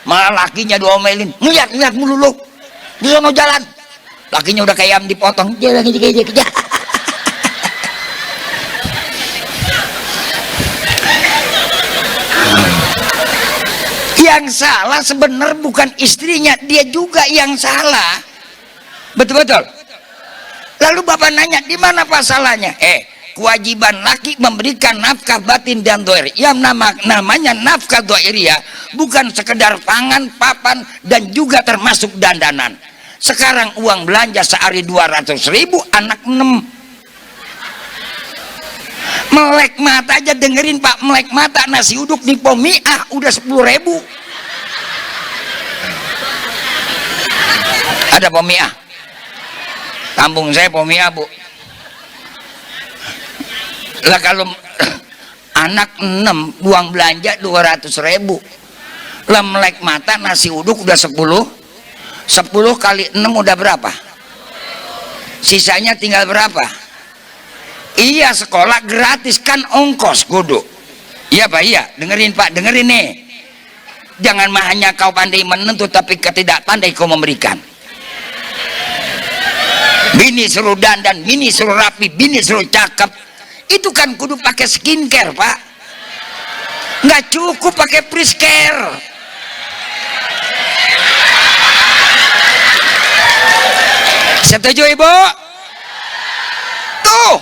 malah lakinya diomelin, ngeliat mulu lu di sono jalan. Lakinya udah kayak ayam dipotong. Yang salah sebenarnya bukan istrinya, dia juga yang salah. Betul-betul. Lalu bapak nanya, di mana pasalnya? Kewajiban laki memberikan nafkah batin dan dohir. Yang namanya nafkah dohiriyah bukan sekedar pangan, papan, dan juga termasuk dandanan. Sekarang uang belanja sehari 200.000, anak 6. Melek mata aja, dengerin pak, melek mata nasi uduk di Pomiah udah 10.000. Ada Pomiah? Kampung saya Pomiah bu. Lah kalau anak 6 uang belanja 200.000, lah melek mata nasi uduk udah 10 kali 6 udah berapa? Sisanya tinggal berapa? Iya, sekolah gratis kan ongkos kudu. Iya pak, iya, dengerin pak, dengerin nih. Jangan hanya kau pandai menentu tapi ketidak pandai kau memberikan. Bini suruh dandan, bini suruh rapi, bini suruh cakep. Itu kan kudu pakai skincare, Pak. Nggak cukup pakai prisker. Setuju Ibu? Tuh.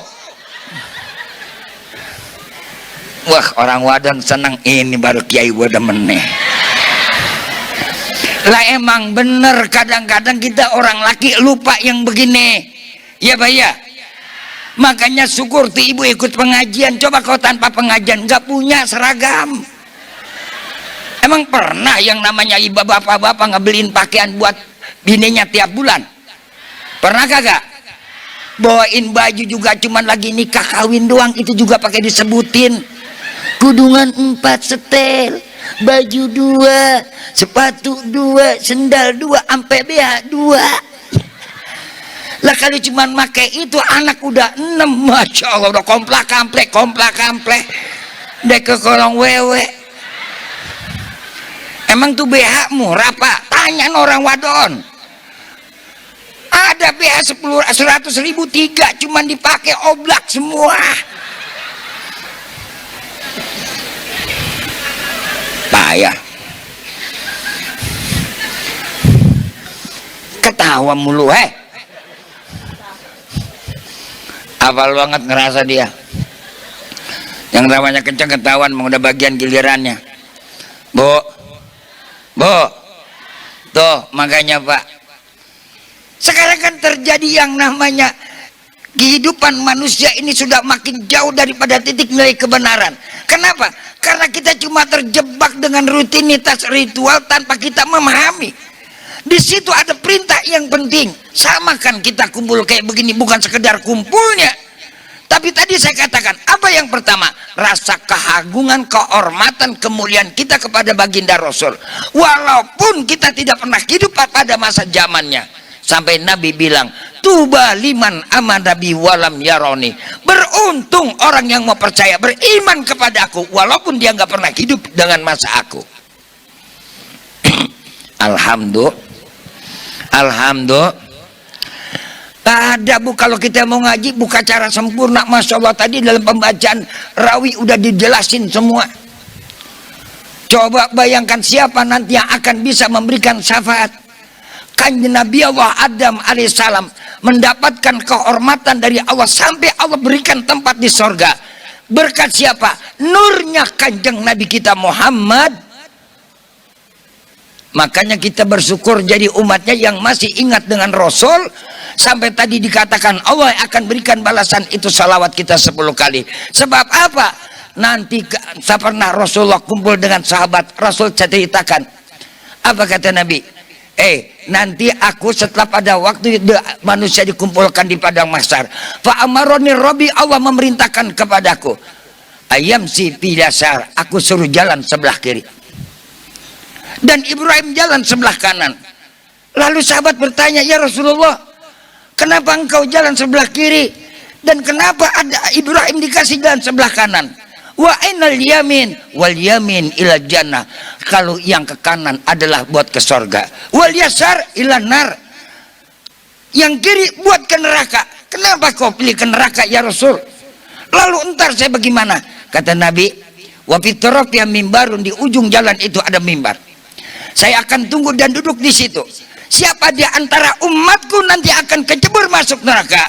Wah, orang wadon senang, ini baru kiai gua demen nih. Lah emang bener, kadang-kadang kita orang laki lupa yang begini. Ya Pak ya. Makanya syukur tuh ibu ikut pengajian. Coba kau tanpa pengajian nggak punya seragam. Emang pernah yang namanya ibu bapak-bapak ngebeliin pakaian buat bininya tiap bulan? Pernah kagak? Bawain baju juga cuman lagi nikah kawin doang, itu juga pakai disebutin. Kudungan 4 setel, baju 2, sepatu 2, sendal 2, ampe BH 2. Lah kalau cuman pakai itu anak udah 6, masya Allah, udah komplak-kamplek. Dek ke kolong wewe. Emang tuh BH murah Pak? Tanya orang wadon. Ada BH 100.000 3, cuman dipakai oblak semua. Payah. Ketawa mulu Hafal banget ngerasa dia. Yang namanya kenceng ketahuan, mau udah bagian gilirannya. Bu, tuh makanya Pak. Sekarang kan terjadi yang namanya kehidupan manusia ini sudah makin jauh daripada titik nilai kebenaran. Kenapa? Karena kita cuma terjebak dengan rutinitas ritual tanpa kita memahami. Di situ ada perintah yang penting. Sama kan kita kumpul kayak begini, bukan sekedar kumpulnya. Tapi tadi saya katakan, apa yang pertama? Rasa keagungan, kehormatan, kemuliaan kita kepada baginda Rasul. Walaupun kita tidak pernah hidup pada masa zamannya. Sampai Nabi bilang, tuba liman amanabi walam yaroni. Beruntung orang yang mau percaya, beriman kepada aku, walaupun dia nggak pernah hidup dengan masa aku. Alhamdulillah. Ada Bu, kalau kita mau ngaji buka cara sempurna. Masya Allah, tadi dalam pembacaan rawi udah dijelasin semua. Coba bayangkan siapa nanti yang akan bisa memberikan syafaat. Kanjeng Nabi Allah Adam alaihissalam mendapatkan kehormatan dari Allah sampai Allah berikan tempat di sorga. Berkat siapa? Nurnya Kanjeng Nabi kita Muhammad. Makanya kita bersyukur jadi umatnya yang masih ingat dengan Rasul. Sampai tadi dikatakan Allah akan berikan balasan itu salawat kita 10 kali. Sebab apa? Nanti saya pernah Rasulullah kumpul dengan sahabat. Rasul ceritakan, apa kata Nabi? Nanti aku setelah pada waktu manusia dikumpulkan di padang mahsyar, fa amaroni Rabbi, Allah memerintahkan kepadaku, ayam si pilasar, aku suruh jalan sebelah kiri dan Ibrahim jalan sebelah kanan. Lalu sahabat bertanya, ya Rasulullah, kenapa engkau jalan sebelah kiri dan kenapa ada Ibrahim dikasih jalan sebelah kanan? Wa ainal yamin wal yamin ila jannah. Kalau yang ke kanan adalah buat ke sorga, wal yasar ila nar, yang kiri buat ke neraka. Kenapa kau pilih ke neraka ya Rasul? Lalu entar saya bagaimana? Kata Nabi, wa fitraf ya mimbarun, di ujung jalan itu ada mimbar. Saya akan tunggu dan duduk di situ. Siapa di antara umatku nanti akan kecebur masuk neraka,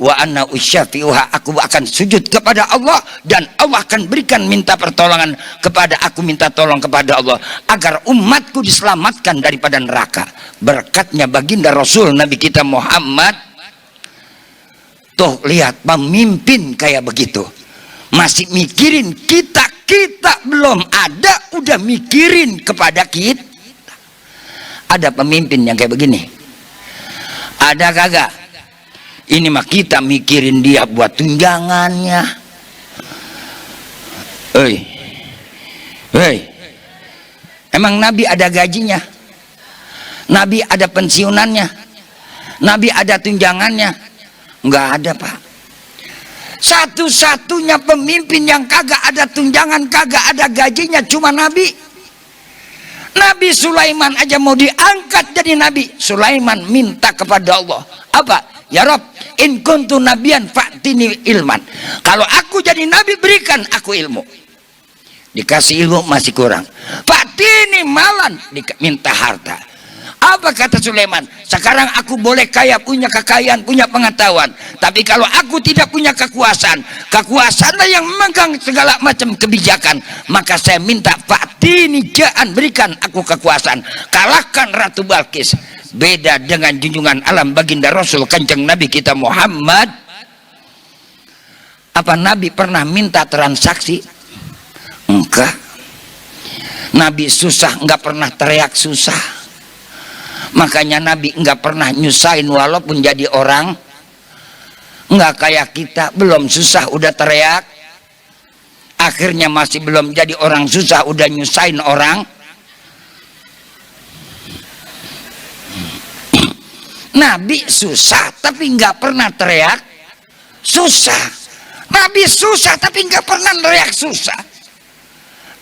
wa anna usyafi'uha, aku akan sujud kepada Allah dan Allah akan berikan minta pertolongan kepada aku, minta tolong kepada Allah agar umatku diselamatkan daripada neraka. Berkatnya baginda Rasul Nabi kita Muhammad. Tuh lihat pemimpin kayak begitu, masih mikirin kita belum ada udah mikirin kepada kita. Ada pemimpin yang kayak begini? Ada kagak? Ini mah kita mikirin dia buat tunjangannya. Emang Nabi ada gajinya? Nabi ada pensiunannya? Nabi ada tunjangannya? Enggak ada Pak. Satu-satunya pemimpin yang kagak ada tunjangan, kagak ada gajinya cuma Nabi. Nabi Sulaiman aja mau diangkat jadi Nabi. Sulaiman minta kepada Allah, apa? ya Rob, in kuntu nabiyan fa'tini ilman. Kalau aku jadi nabi, berikan aku ilmu. Dikasih ilmu masih kurang. Fa'tini malan, minta harta. Apa kata Sulaiman? Sekarang aku boleh kaya, punya kekayaan, punya pengetahuan, tapi kalau aku tidak punya kekuasaan, kekuasaanlah yang memegang segala macam kebijakan, maka saya minta fa'tini ja'an, berikan aku kekuasaan, kalahkan Ratu Balkis. Beda dengan junjungan alam baginda Rasul Kanjeng Nabi kita Muhammad. Apa Nabi pernah minta transaksi? Enggak. Nabi susah enggak pernah teriak susah. Makanya Nabi enggak pernah nyusahin walaupun jadi orang. Enggak kayak kita, belum susah udah teriak, akhirnya masih belum jadi orang susah udah nyusahin orang. Nabi susah tapi enggak pernah teriak susah. Nabi susah tapi enggak pernah teriak susah.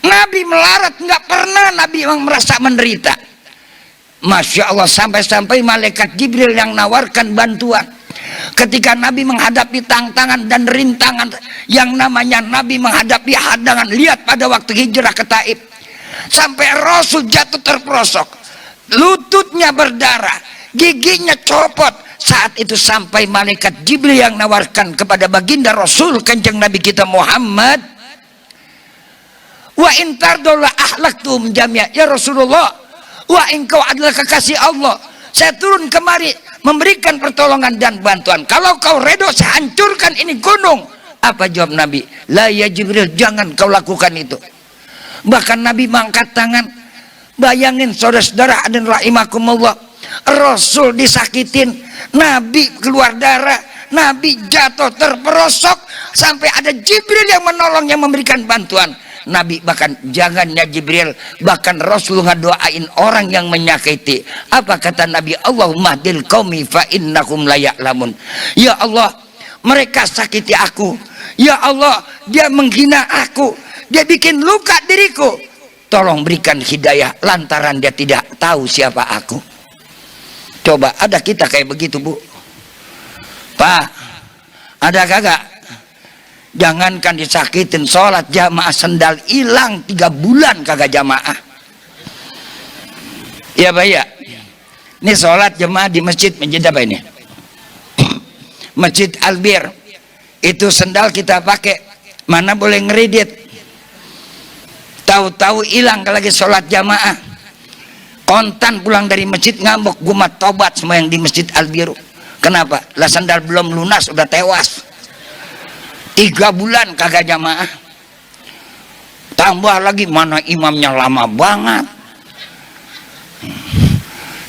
Nabi melarat enggak pernah Nabi merasa menderita. Masya Allah, sampai-sampai malaikat Jibril yang nawarkan bantuan ketika Nabi menghadapi tantangan dan rintangan yang namanya Nabi menghadapi hadangan. Lihat pada waktu hijrah ke Taif, sampai Rasul jatuh terperosok, lututnya berdarah, giginya copot. Saat itu sampai malaikat Jibril yang nawarkan kepada baginda Rasul Kanjeng Nabi kita Muhammad, wa intardola ahlaktum jamia, ya Rasulullah, wah engkau adalah kekasih Allah, saya turun kemari memberikan pertolongan dan bantuan, kalau kau redo saya hancurkan ini gunung. Apa jawab Nabi? La ya Jibril, jangan kau lakukan itu. Bahkan Nabi mengangkat tangan. Bayangin saudara-saudara dan rahimakumullah, Rasul disakitin, Nabi keluar darah, Nabi jatuh terperosok, sampai ada Jibril yang menolong, yang memberikan bantuan. Nabi bahkan jangannya Jibril, bahkan Rasul ngedoain orang yang menyakiti. Apa kata Nabi? Allahumma hdil qaumi fa innahum la ya'lamun. Ya Allah, mereka sakiti aku. Ya Allah, dia menghina aku, dia bikin luka diriku. Tolong berikan hidayah lantaran dia tidak tahu siapa aku. Coba ada kita kayak begitu, Bu? Pak, ada kagak? Jangankan disakitin, sholat jamaah sendal hilang 3 bulan kagak jamaah. Ya Pak ya. Ini sholat jamaah di masjid apa ini? Masjid Albir. Itu sendal kita pakai, mana boleh ngeredit. Tahu-tahu hilang kalau lagi sholat jamaah. Kontan pulang dari masjid ngambek, gua mah tobat semua yang di Masjid Albir. Kenapa? Lah sendal belum lunas udah tewas. 3 bulan kagak jamaah. Tambah lagi mana imamnya lama banget.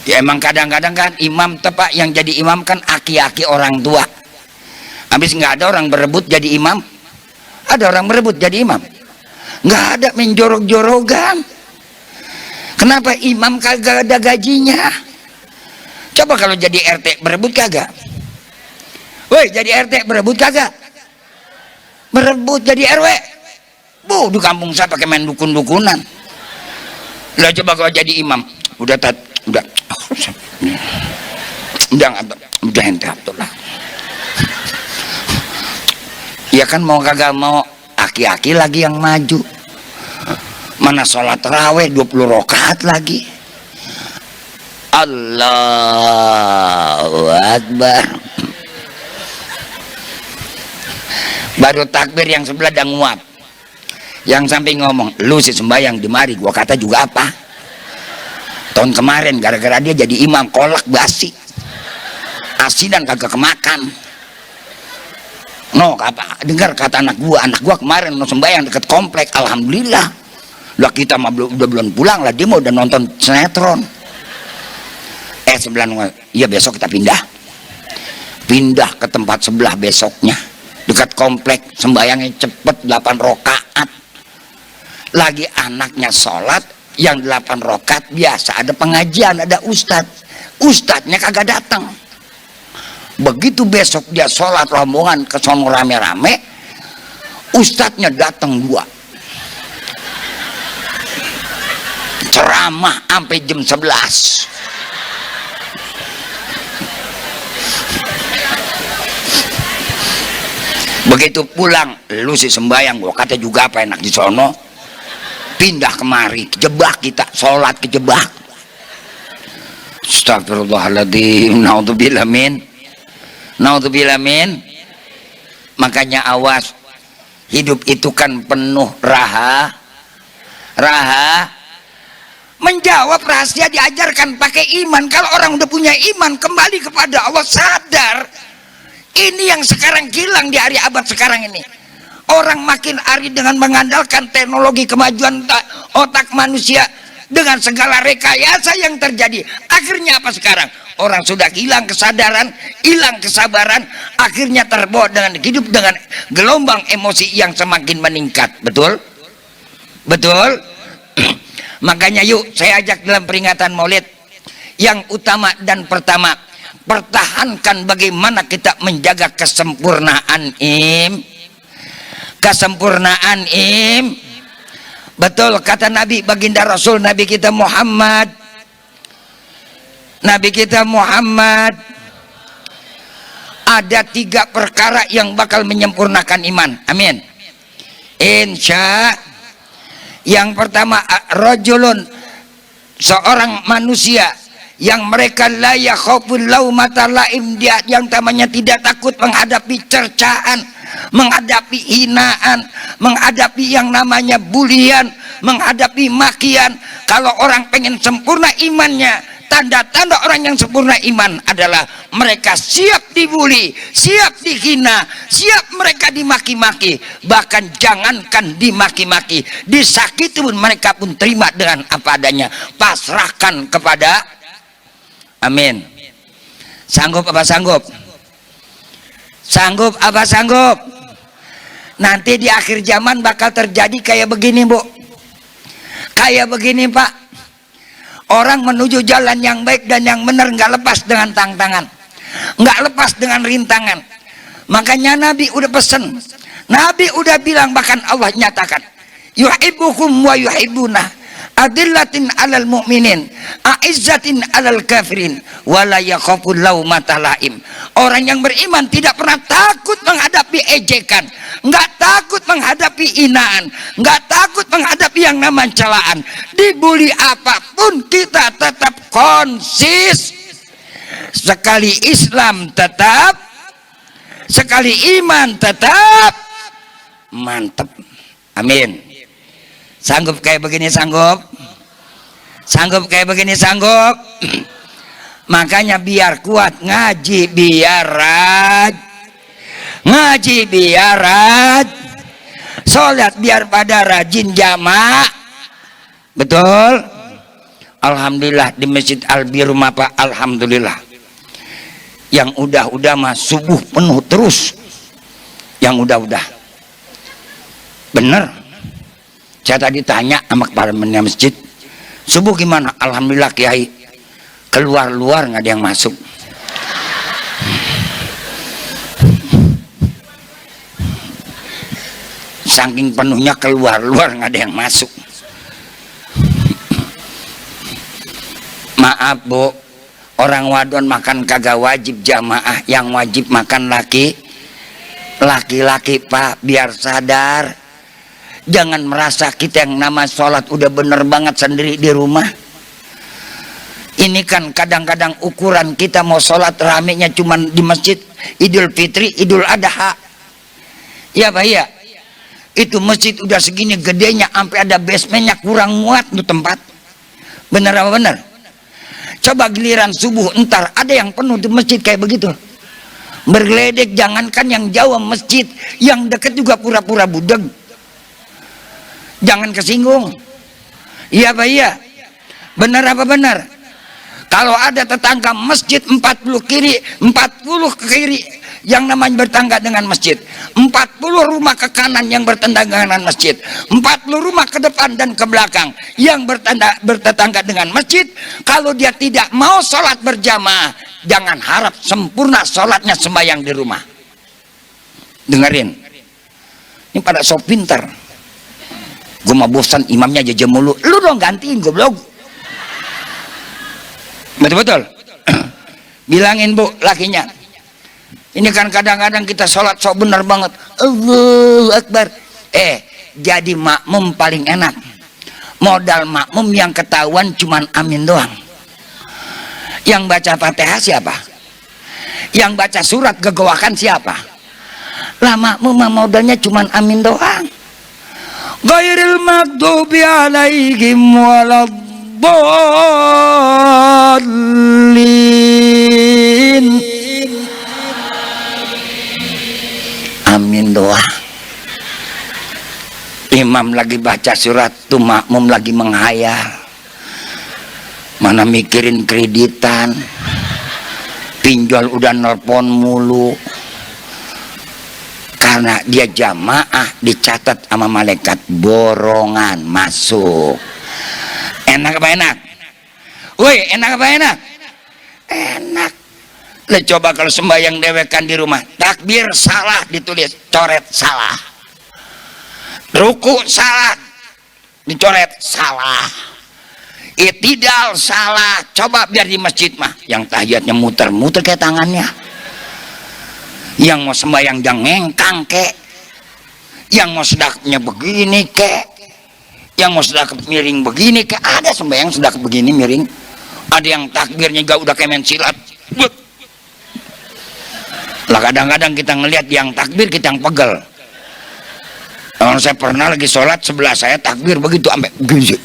Ya emang kadang-kadang kan imam tepak yang jadi imam kan aki-aki orang tua. Habis nggak ada orang berebut jadi imam. Ada orang berebut jadi imam. Nggak ada menjorok-jorogan. Kenapa imam kagak ada gajinya? Coba kalau jadi RT berebut kagak? Woi, jadi RT berebut kagak? Berebut jadi RW. Bu, di kampung saya pakai main dukun-dukunan. Lah coba kalau jadi imam, udah ente lah. Ya kan mau kagak mau aki-aki lagi yang maju. Mana sholat tarawih 20 rakaat lagi. Allahu Akbar. Baru takbir yang sebelah dan nguap, yang samping ngomong, lu sih sembahyang di mari, gua kata juga apa tahun kemarin gara-gara dia jadi imam, kolak basi asinan kagak kemakan. No, apa dengar kata anak gua kemarin no sembahyang deket komplek, alhamdulillah lah. Kita mah udah belum pulang lah, dia mau udah nonton sinetron. Sebelah, iya besok kita pindah ke tempat sebelah besoknya, dekat komplek, sembayangnya cepet 8 rakaat. Lagi anaknya sholat yang 8 rakaat biasa, ada pengajian, ada ustadznya kagak datang. Begitu besok dia sholat rombongan ke sono rame-rame, ustadznya datang 2, ceramah sampai jam 11. Begitu pulang, lu si sembayang, gua kata juga apa enak di sono, pindah kemari, kejebak kita, sholat kejebak. Astagfirullahaladzim, naudzubillah min, naudzubillah min. Makanya awas, hidup itu kan penuh raha. Menjawab rahasia diajarkan pakai iman. Kalau orang udah punya iman, kembali kepada Allah, sadar. Ini yang sekarang hilang di hari abad sekarang ini. Orang makin hari dengan mengandalkan teknologi kemajuan otak manusia dengan segala rekayasa yang terjadi. Akhirnya apa sekarang? Orang sudah hilang kesadaran, hilang kesabaran, akhirnya terbawa dengan hidup dengan gelombang emosi yang semakin meningkat. Betul? Betul? Makanya yuk saya ajak dalam peringatan Maulid, yang utama dan pertama, pertahankan bagaimana kita menjaga kesempurnaan kesempurnaan betul kata Nabi baginda Rasul Nabi kita Muhammad, ada 3 perkara yang bakal menyempurnakan iman. Amin, insya. Yang pertama, rajulun, seorang manusia yang mereka la yakhaful laumata laim, dia yang namanya tidak takut menghadapi cercaan, menghadapi hinaan, menghadapi yang namanya bulian, menghadapi makian. Kalau orang pengen sempurna imannya, tanda-tanda orang yang sempurna iman adalah mereka siap dibuli, siap dihina, siap mereka dimaki-maki. Bahkan jangankan dimaki-maki, disakiti pun mereka pun terima dengan apa adanya, pasrahkan kepada. Amin. Sanggup apa sanggup? Sanggup apa sanggup? Nanti di akhir zaman bakal terjadi kayak begini, Bu. Kayak begini, Pak. Orang menuju jalan yang baik dan yang benar nggak lepas dengan tantangan, nggak lepas dengan rintangan. Makanya Nabi udah pesen, Nabi udah bilang, bahkan Allah nyatakan, yuhibbukum wa yuhibbuna, adillatin alal mu'minin, aizzatin alal kafirin, wala yakhaful laumata laim. Orang yang beriman tidak pernah takut menghadapi ejekan, nggak takut menghadapi hinaan, nggak takut menghadapi yang namanya celaan. Dibully apapun kita tetap konsis. Sekali Islam tetap, sekali iman tetap mantep. Amin. Sanggup kayak begini? Sanggup? Sanggup kayak begini? Sanggup? Makanya biar kuat ngaji, biar ngaji, biar sholat, biar pada rajin jamaah. Betul? Alhamdulillah di Masjid Al-Birum apa? Alhamdulillah. Yang udah mah subuh penuh terus. Yang udah bener. Saya tadi tanya sama kepala masjid, subuh gimana? Alhamdulillah Kiai, keluar nggak ada yang masuk. Saking penuhnya keluar nggak ada yang masuk. Maaf Bu, orang wadon makan kagak wajib jamaah, yang wajib makan laki-laki Pak, biar sadar. Jangan merasa kita yang nama sholat udah bener banget sendiri di rumah. Ini kan kadang-kadang ukuran kita mau sholat ramenya cuman di masjid Idul Fitri, Idul Adha. Ya Pak ya, itu masjid udah segini gedenya, sampai ada basementnya, kurang muat tuh tempat. Bener apa bener? Coba giliran subuh entar ada yang penuh di masjid kayak begitu, bergeledek. Jangankan yang jauh masjid, yang deket juga pura-pura budeg. Jangan kesinggung. Iya Pak iya, benar apa benar? Kalau ada tetangga masjid 40 kiri, 40 ke kiri yang namanya bertangga dengan masjid, 40 rumah ke kanan yang bertetangga dengan masjid, 40 rumah ke depan dan ke belakang yang bertetangga dengan masjid. Kalau dia tidak mau sholat berjamaah, jangan harap sempurna sholatnya sembahyang di rumah. Dengerin, ini pada sok pinter. Gue mah bosan imamnya jajan mulu, lu dong gantiin goblok. Betul-betul. Bilangin Bu lakinya, Ini kan kadang-kadang kita sholat sok bener banget, Allahu Akbar. Jadi makmum paling enak. Modal makmum yang ketahuan cuman amin doang. Yang baca Fatihah siapa? Yang baca surat gegowakan siapa? Lah makmum modalnya cuman amin doang. Ghairil maghdubi alaihim waladdallin. Amin doang. Imam lagi baca surat tuh makmum lagi menghayal, mana mikirin kreditan, pinjol udah nelpon mulu, karena dia jamaah dicatat sama malaikat borongan masuk. Enak apa enak? Woi, enak apa enak? Enak. Lah coba kalau sembahyang dewekan di rumah, takbir salah ditulis coret salah, ruku salah dicoret salah, itidal salah. Coba biar di masjid mah yang tahiyatnya muter-muter kayak tangannya, yang mau sembahyang jangan ngengkang kek, yang mau sedaknya begini kek, yang mau sedak miring begini kek. Ada sembahyang sedak begini miring, ada yang takbirnya juga udah kayak main silat. Lah kadang-kadang kita ngelihat yang takbir kita yang pegel. Kalau saya pernah lagi sholat sebelah saya takbir begitu sampai gini.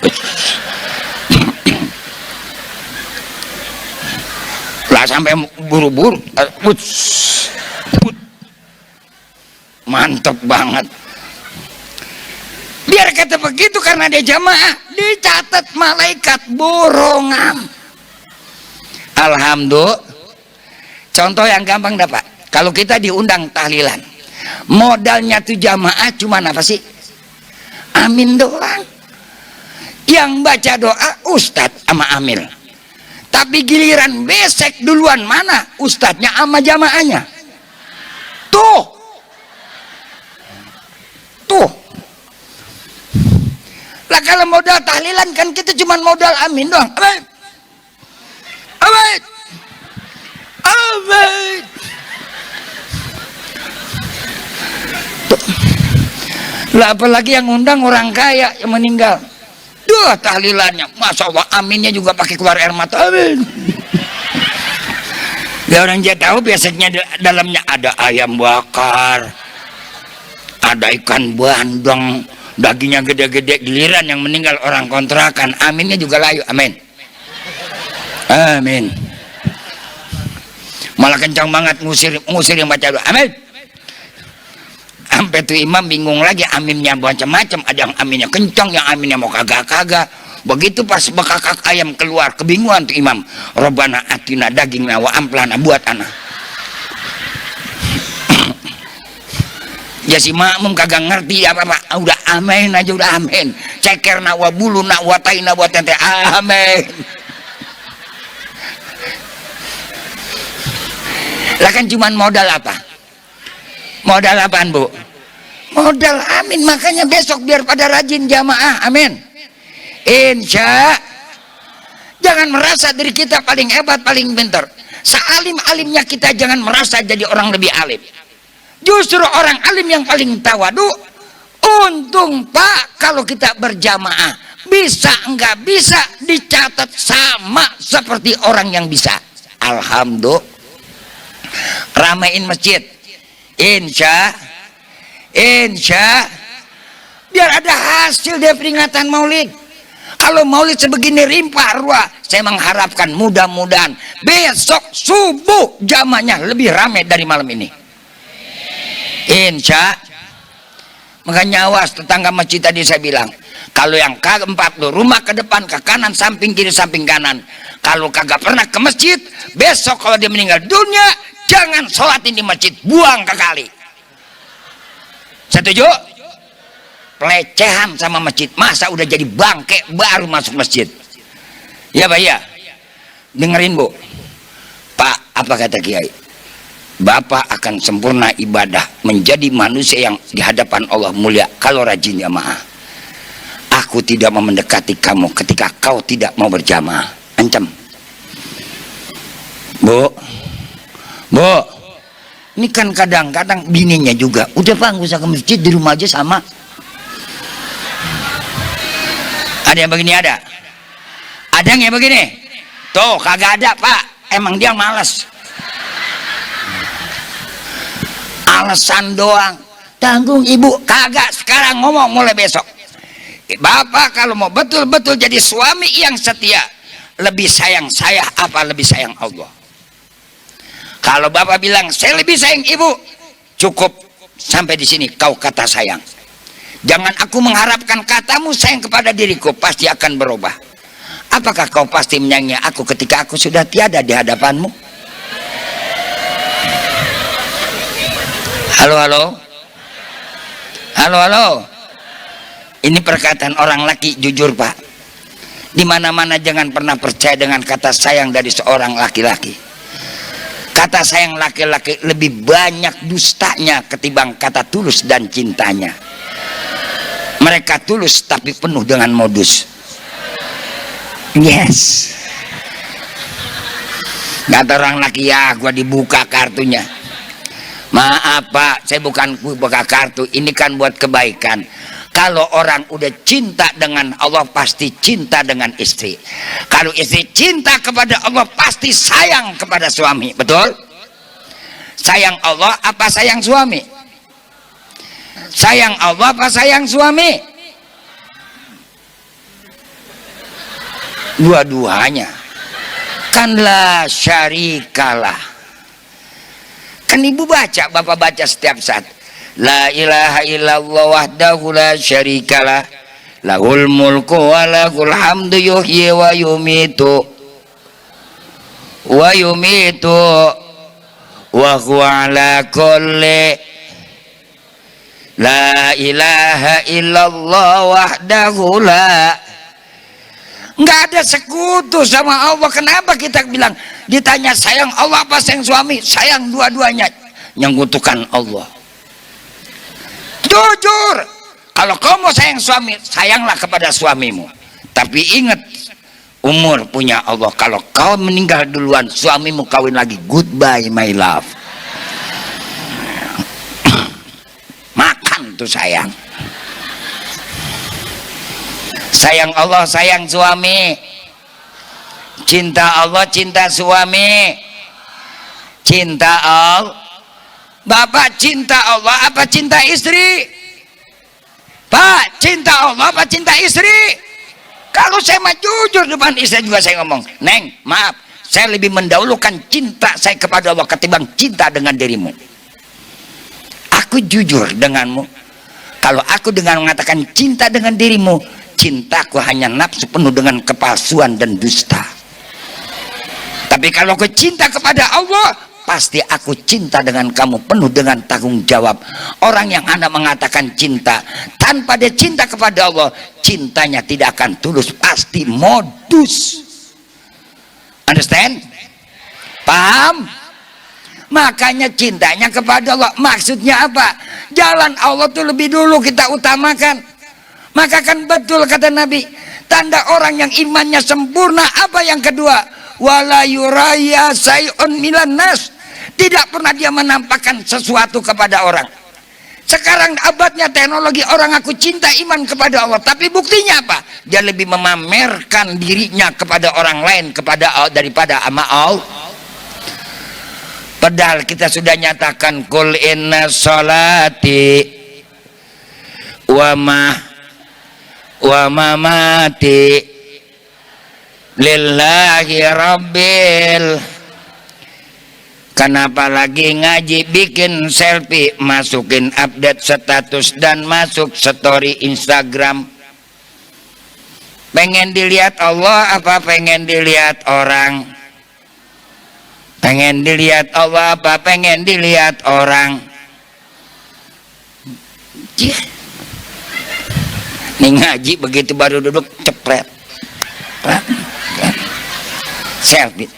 Lah sampai buru-buru, mantep banget. Biar kata begitu karena dia jamaah, dicatat malaikat borongan. Alhamdulillah. Contoh yang gampang dapat. Kalau kita diundang tahlilan, modalnya tuh jamaah cuma apa sih? Amin doang. Yang baca doa ustadz sama amil. Tapi giliran besek duluan mana ustadznya sama jamaahnya? Tuh. Lah kalau modal tahlilan kan kita cuma modal amin doang. Amin. Amin. Amin. Lah apalagi yang undang orang kaya yang meninggal, duh tahlilannya masya Allah aminnya juga pakai keluar air mata, amin. Ya orang dia tahu biasanya dalamnya ada ayam bakar, ada ikan bandeng, dagingnya gede-gede. Giliran yang meninggal orang kontrakan, aminnya juga layu, amin, amin. Malah kencang banget ngusir yang baca doa, amin. Sampai tuh imam bingung lagi, aminnya macam-macam, ada yang aminnya kencang, yang aminnya mau kagak-kagak. Begitu pas bekakak ayam keluar, kebingungan tuh imam. Robbana atina dagingna wa amplana buat anak. Ya si makmum kagak ngerti apa-apa, udah amin aja, udah amin. Cekerna wa buluna wa taina wa tente, amin. Lah kan cuman modal apa? Modal apaan bu? Modal amin. Makanya besok biar pada rajin jamaah, amin. Insya. Jangan merasa diri kita paling hebat, paling pintar. Sealim-alimnya kita jangan merasa jadi orang lebih alim. Justru orang alim yang paling tawadu. Untung pak kalau kita berjamaah, bisa enggak bisa dicatat sama seperti orang yang bisa. Alhamdulillah. Ramein masjid. Insya biar ada hasil dari peringatan maulid. Kalau maulid sebegini rimpah ruah, saya mengharapkan mudah-mudahan besok subuh jamanya lebih ramai dari malam ini. Insya. Makanya awas tetangga masjid tadi saya bilang, kalau yang keempat lo rumah ke depan, ke kanan, samping kiri, samping kanan, kalau kagak pernah ke masjid, besok kalau dia meninggal dunia jangan sholatin di masjid, buang ke kali. Setuju? Pelecehan sama masjid. Masa udah jadi bangke baru masuk masjid? Ya Pak ya. Dengerin Bu. Pak, apa kata Kiai? Bapak akan sempurna ibadah, menjadi manusia yang di hadapan Allah mulia kalau rajin jamaah. Aku tidak mau mendekati kamu ketika kau tidak mau berjamaah. Ancam. Bu, Ini kan kadang-kadang bininya juga, udah Pak nggak usah ke masjid, di rumah aja sama. Ada yang begini, ada yang begini. Tuh kagak ada Pak, emang dia malas. Alasan doang. Tanggung ibu, kagak. Sekarang ngomong mulai besok. Bapak kalau mau betul-betul jadi suami yang setia, lebih sayang saya apa lebih sayang Allah? Kalau bapak bilang saya lebih sayang ibu, cukup sampai di sini kau kata sayang. Jangan aku mengharapkan katamu sayang kepada diriku, pasti akan berubah. Apakah kau pasti menyayangi aku ketika aku sudah tiada di hadapanmu? Halo, halo. Halo, halo. Ini perkataan orang laki jujur Pak. Di mana-mana jangan pernah percaya dengan kata sayang dari seorang laki-laki. Kata sayang laki-laki lebih banyak dustanya ketimbang kata tulus dan cintanya. Mereka tulus tapi penuh dengan modus. Yes. Kata orang laki, ya gua dibuka kartunya. Maaf Pak, saya bukan buka kartu, ini kan buat kebaikan. Kalau orang udah cinta dengan Allah, pasti cinta dengan istri. Kalau istri cinta kepada Allah, pasti sayang kepada suami. Betul? Sayang Allah apa sayang suami? Sayang Allah apa sayang suami? Dua-duanya. Kan la syarikalah. Kan ibu baca, bapak baca setiap saat. La ilaha illallah wahdahu la syarikalah, lahul mulku wa lahul hamdu yuhyi wa yumitu wa huwa ala kulli. La ilaha illallah wahdahu la. Nggak ada sekutu sama Allah. Kenapa kita bilang ditanya sayang Allah apa sayang suami? Sayang dua-duanya, nyengkutukan Allah. Jujur, kalau kau mau sayang suami, sayanglah kepada suamimu. Tapi ingat, umur punya Allah. Kalau kau meninggal duluan, suamimu kawin lagi. Goodbye my love. Makan tuh sayang. Sayang Allah, sayang suami. Cinta Allah, cinta suami. Cinta Allah. Bapak cinta Allah apa cinta istri? Pak, cinta Allah apa cinta istri? Kalau saya mah jujur depan istri juga saya ngomong, Neng, maaf, saya lebih mendahulukan cinta saya kepada Allah ketimbang cinta dengan dirimu. Aku jujur denganmu. Kalau aku dengan mengatakan cinta dengan dirimu, cintaku hanya nafsu penuh dengan kepalsuan dan dusta. Tapi kalau aku cinta kepada Allah, pasti aku cinta dengan kamu penuh dengan tanggung jawab. Orang yang Anda mengatakan cinta tanpa dia cinta kepada Allah, cintanya tidak akan tulus, pasti modus. Understand? Paham? Makanya cintanya kepada Allah, maksudnya apa? Jalan Allah tuh lebih dulu kita utamakan. Maka kan betul kata Nabi, tanda orang yang imannya sempurna apa yang kedua? Wala yuraya sayun milan nas. Tidak pernah dia menampakkan sesuatu kepada orang. Sekarang abadnya teknologi, orang aku cinta iman kepada Allah, tapi buktinya apa? Dia lebih memamerkan dirinya kepada orang lain daripada sama Allah. Padahal kita sudah nyatakan kul inna sholati wa mamati lillahi rabbil. Kenapa lagi ngaji bikin selfie, masukin update status dan masuk story Instagram? Pengen dilihat Allah apa pengen dilihat orang? Pengen dilihat Allah apa pengen dilihat orang? Nih ngaji begitu baru duduk cepret, selfie,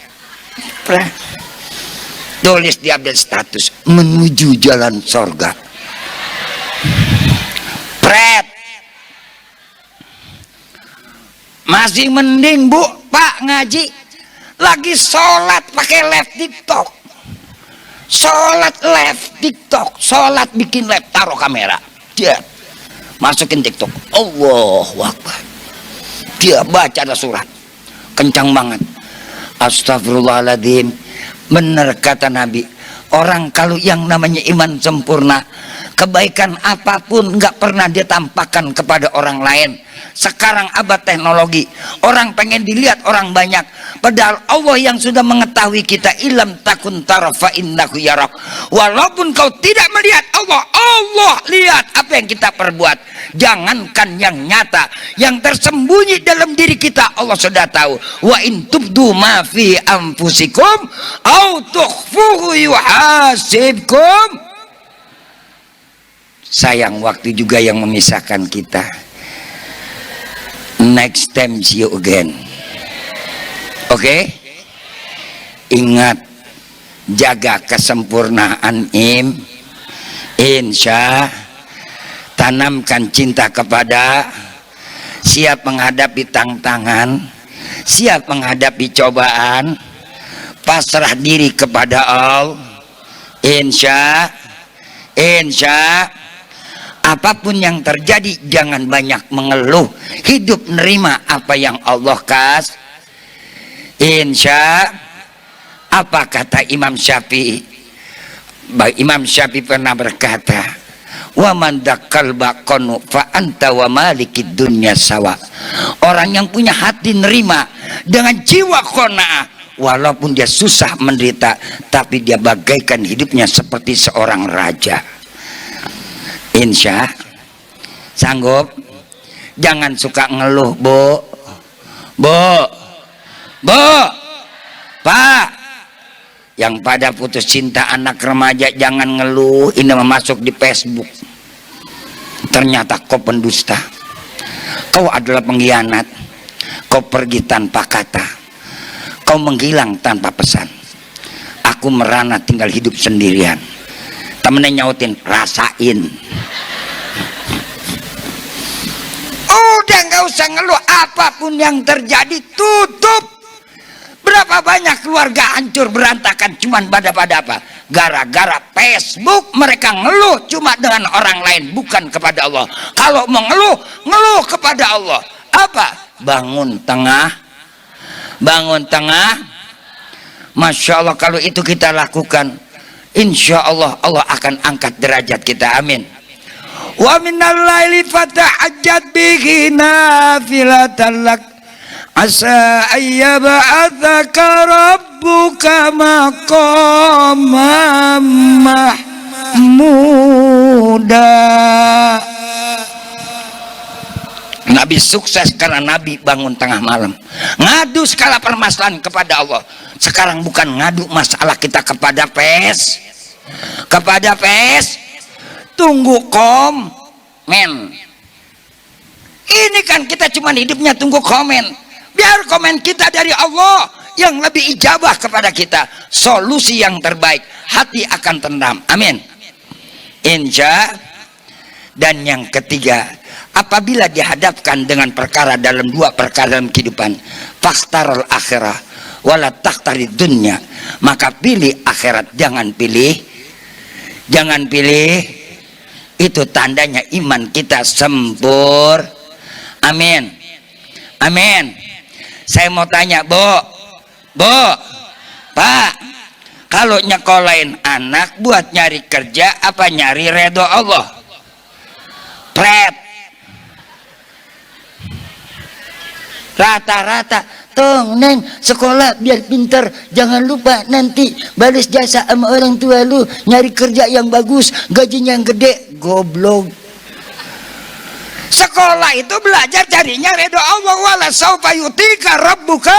tulis di update status menuju jalan sorga. Pret. Masih mending Bu, Pak ngaji lagi sholat pakai live TikTok. sholat live TikTok, sholat bikin live, taruh kamera, dia masukin TikTok, Allahu Akbar, dia baca ada surat kencang banget, astagfirullahaladzim. Bener kata Nabi, orang kalau yang namanya iman sempurna, kebaikan apapun nggak pernah dia tampakkan kepada orang lain. Sekarang abad teknologi, orang pengen dilihat orang banyak, padahal Allah yang sudah mengetahui kita, ilam takun tarafa innahu yarak. Walaupun kau tidak melihat Allah, Allah lihat apa yang kita perbuat. Jangankan yang nyata, yang tersembunyi dalam diri kita Allah sudah tahu. Wa in tubdu ma fi anfusikum au tukhfuhu yuhasibkum. Sayang waktu juga yang memisahkan kita. Next time see you again. Oke? Ingat, jaga kesempurnaan insya, tanamkan cinta kepada, siap menghadapi tantangan, siap menghadapi cobaan, pasrah diri kepada Allah. Insya, apapun yang terjadi jangan banyak mengeluh, hidup nerima apa yang Allah kasih. Insya, apa kata Imam Syafi'i? Imam Syafi'i pernah berkata, wa man dakal baqanu fa anta wa malikid dunya sawa. Orang yang punya hati nerima dengan jiwa qanaah, walaupun dia susah menderita, tapi dia bagaikan hidupnya seperti seorang raja. Insya, sanggup. Jangan suka ngeluh, Bu, Pak, yang pada putus cinta anak remaja jangan ngeluh. Ini masuk di Facebook, ternyata kau pendusta, kau adalah pengkhianat, kau pergi tanpa kata, kau menghilang tanpa pesan. Aku merana tinggal hidup sendirian. Temennya nyautin, rasain. Udah nggak usah ngeluh, apapun yang terjadi tutup. Berapa banyak keluarga hancur berantakan cuman pada apa? Gara-gara Facebook. Mereka ngeluh cuma dengan orang lain, bukan kepada Allah. Kalau mau ngeluh kepada Allah. Apa? Bangun tengah. Masya Allah, kalau itu kita lakukan, insya Allah Allah akan angkat derajat kita. Amin. Wa minal laili fatahajjat bihi nafilatan lak asa ayyab'atsaka rabbuka maqaman mahmuda. Nabi sukses karena Nabi bangun tengah malam, ngadu segala permasalahan kepada Allah. Sekarang bukan ngadu masalah kita kepada tunggu komen. Ini kan kita cuma hidupnya tunggu komen. Biar komen kita dari Allah yang lebih ijabah kepada kita, solusi yang terbaik, hati akan tenang. Amin. Insya. Dan yang ketiga, apabila dihadapkan dengan perkara dalam dua perkara dalam kehidupan, fakhtarul akhirah wala takhtarid dunya, maka pilih akhirat, jangan pilih. Itu tandanya iman kita sempur. Amin. Saya mau tanya, Bu, Pak, kalau nyekolahin anak buat nyari kerja apa nyari redho Allah? Pret. Rata-rata, tong neng sekolah biar pinter, jangan lupa nanti balas jasa sama orang tua lu, nyari kerja yang bagus, gajinya yang gede. Goblok. Sekolah itu belajar carinya redho Allah, wala saufa yutika rabbuka.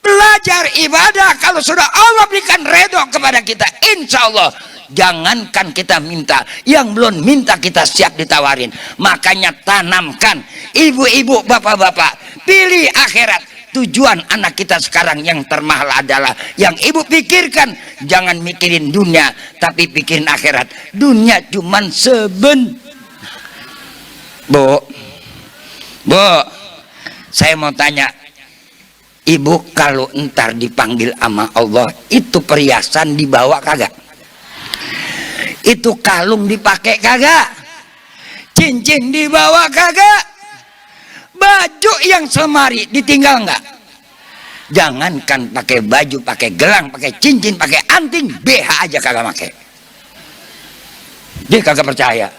Belajar ibadah kalau sudah Allah berikan redho kepada kita, insya Allah. Jangankan kita minta, yang belum minta kita siap ditawarin. Makanya tanamkan, ibu-ibu, bapak-bapak, pilih akhirat. Tujuan anak kita sekarang yang termahal adalah yang ibu pikirkan, jangan mikirin dunia tapi pikirin akhirat. Dunia cuman Bu, saya mau tanya, Ibu kalau entar dipanggil sama Allah, itu perhiasan dibawa kagak? Itu kalung dipakai kagak? Cincin dibawa kagak? Baju yang semari ditinggal enggak? Jangankan pakai baju, pakai gelang, pakai cincin, pakai anting, BH aja kagak pakai. Dia kagak percaya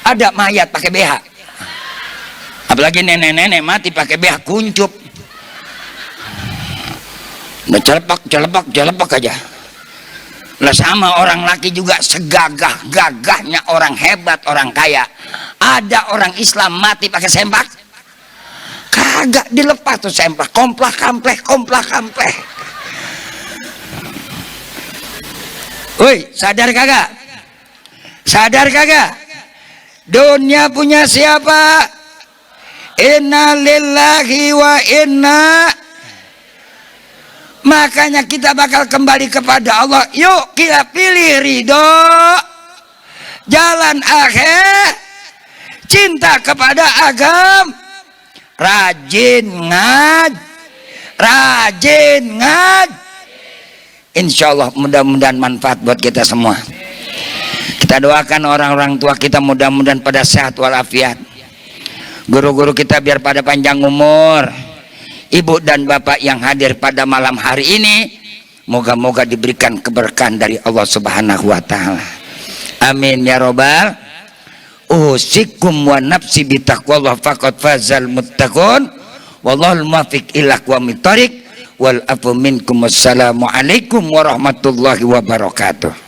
ada mayat pakai BH, apalagi nenek-nenek mati pakai BH kuncup, udah celepak aja. Lah sama orang laki juga, segagah-gagahnya orang hebat, orang kaya, ada orang Islam mati pakai sempak? Kagak dilepas tuh sempak, komplak-kampleh. Woi, sadar kagak? Dunia punya siapa? Inna lillahi wa inna. Makanya kita bakal kembali kepada Allah. Yuk kita pilih ridho, jalan akhir, cinta kepada agama, rajin ngaj. Insya Allah mudah-mudahan manfaat buat kita semua. Kita doakan orang-orang tua kita mudah-mudahan pada sehat walafiat. Guru-guru kita biar pada panjang umur. Ibu dan bapak yang hadir pada malam hari ini, moga-moga diberikan keberkahan dari Allah Subhanahu wa Ta'ala. Amin ya robbal. Usikum wa nafsi bitaqwallah faqad fazal muttaqun. Wallahul muwaffiq ila aqwamit thoriq. Wal afu minkum. Wassalamu alaikum warahmatullahi wabarakatuh.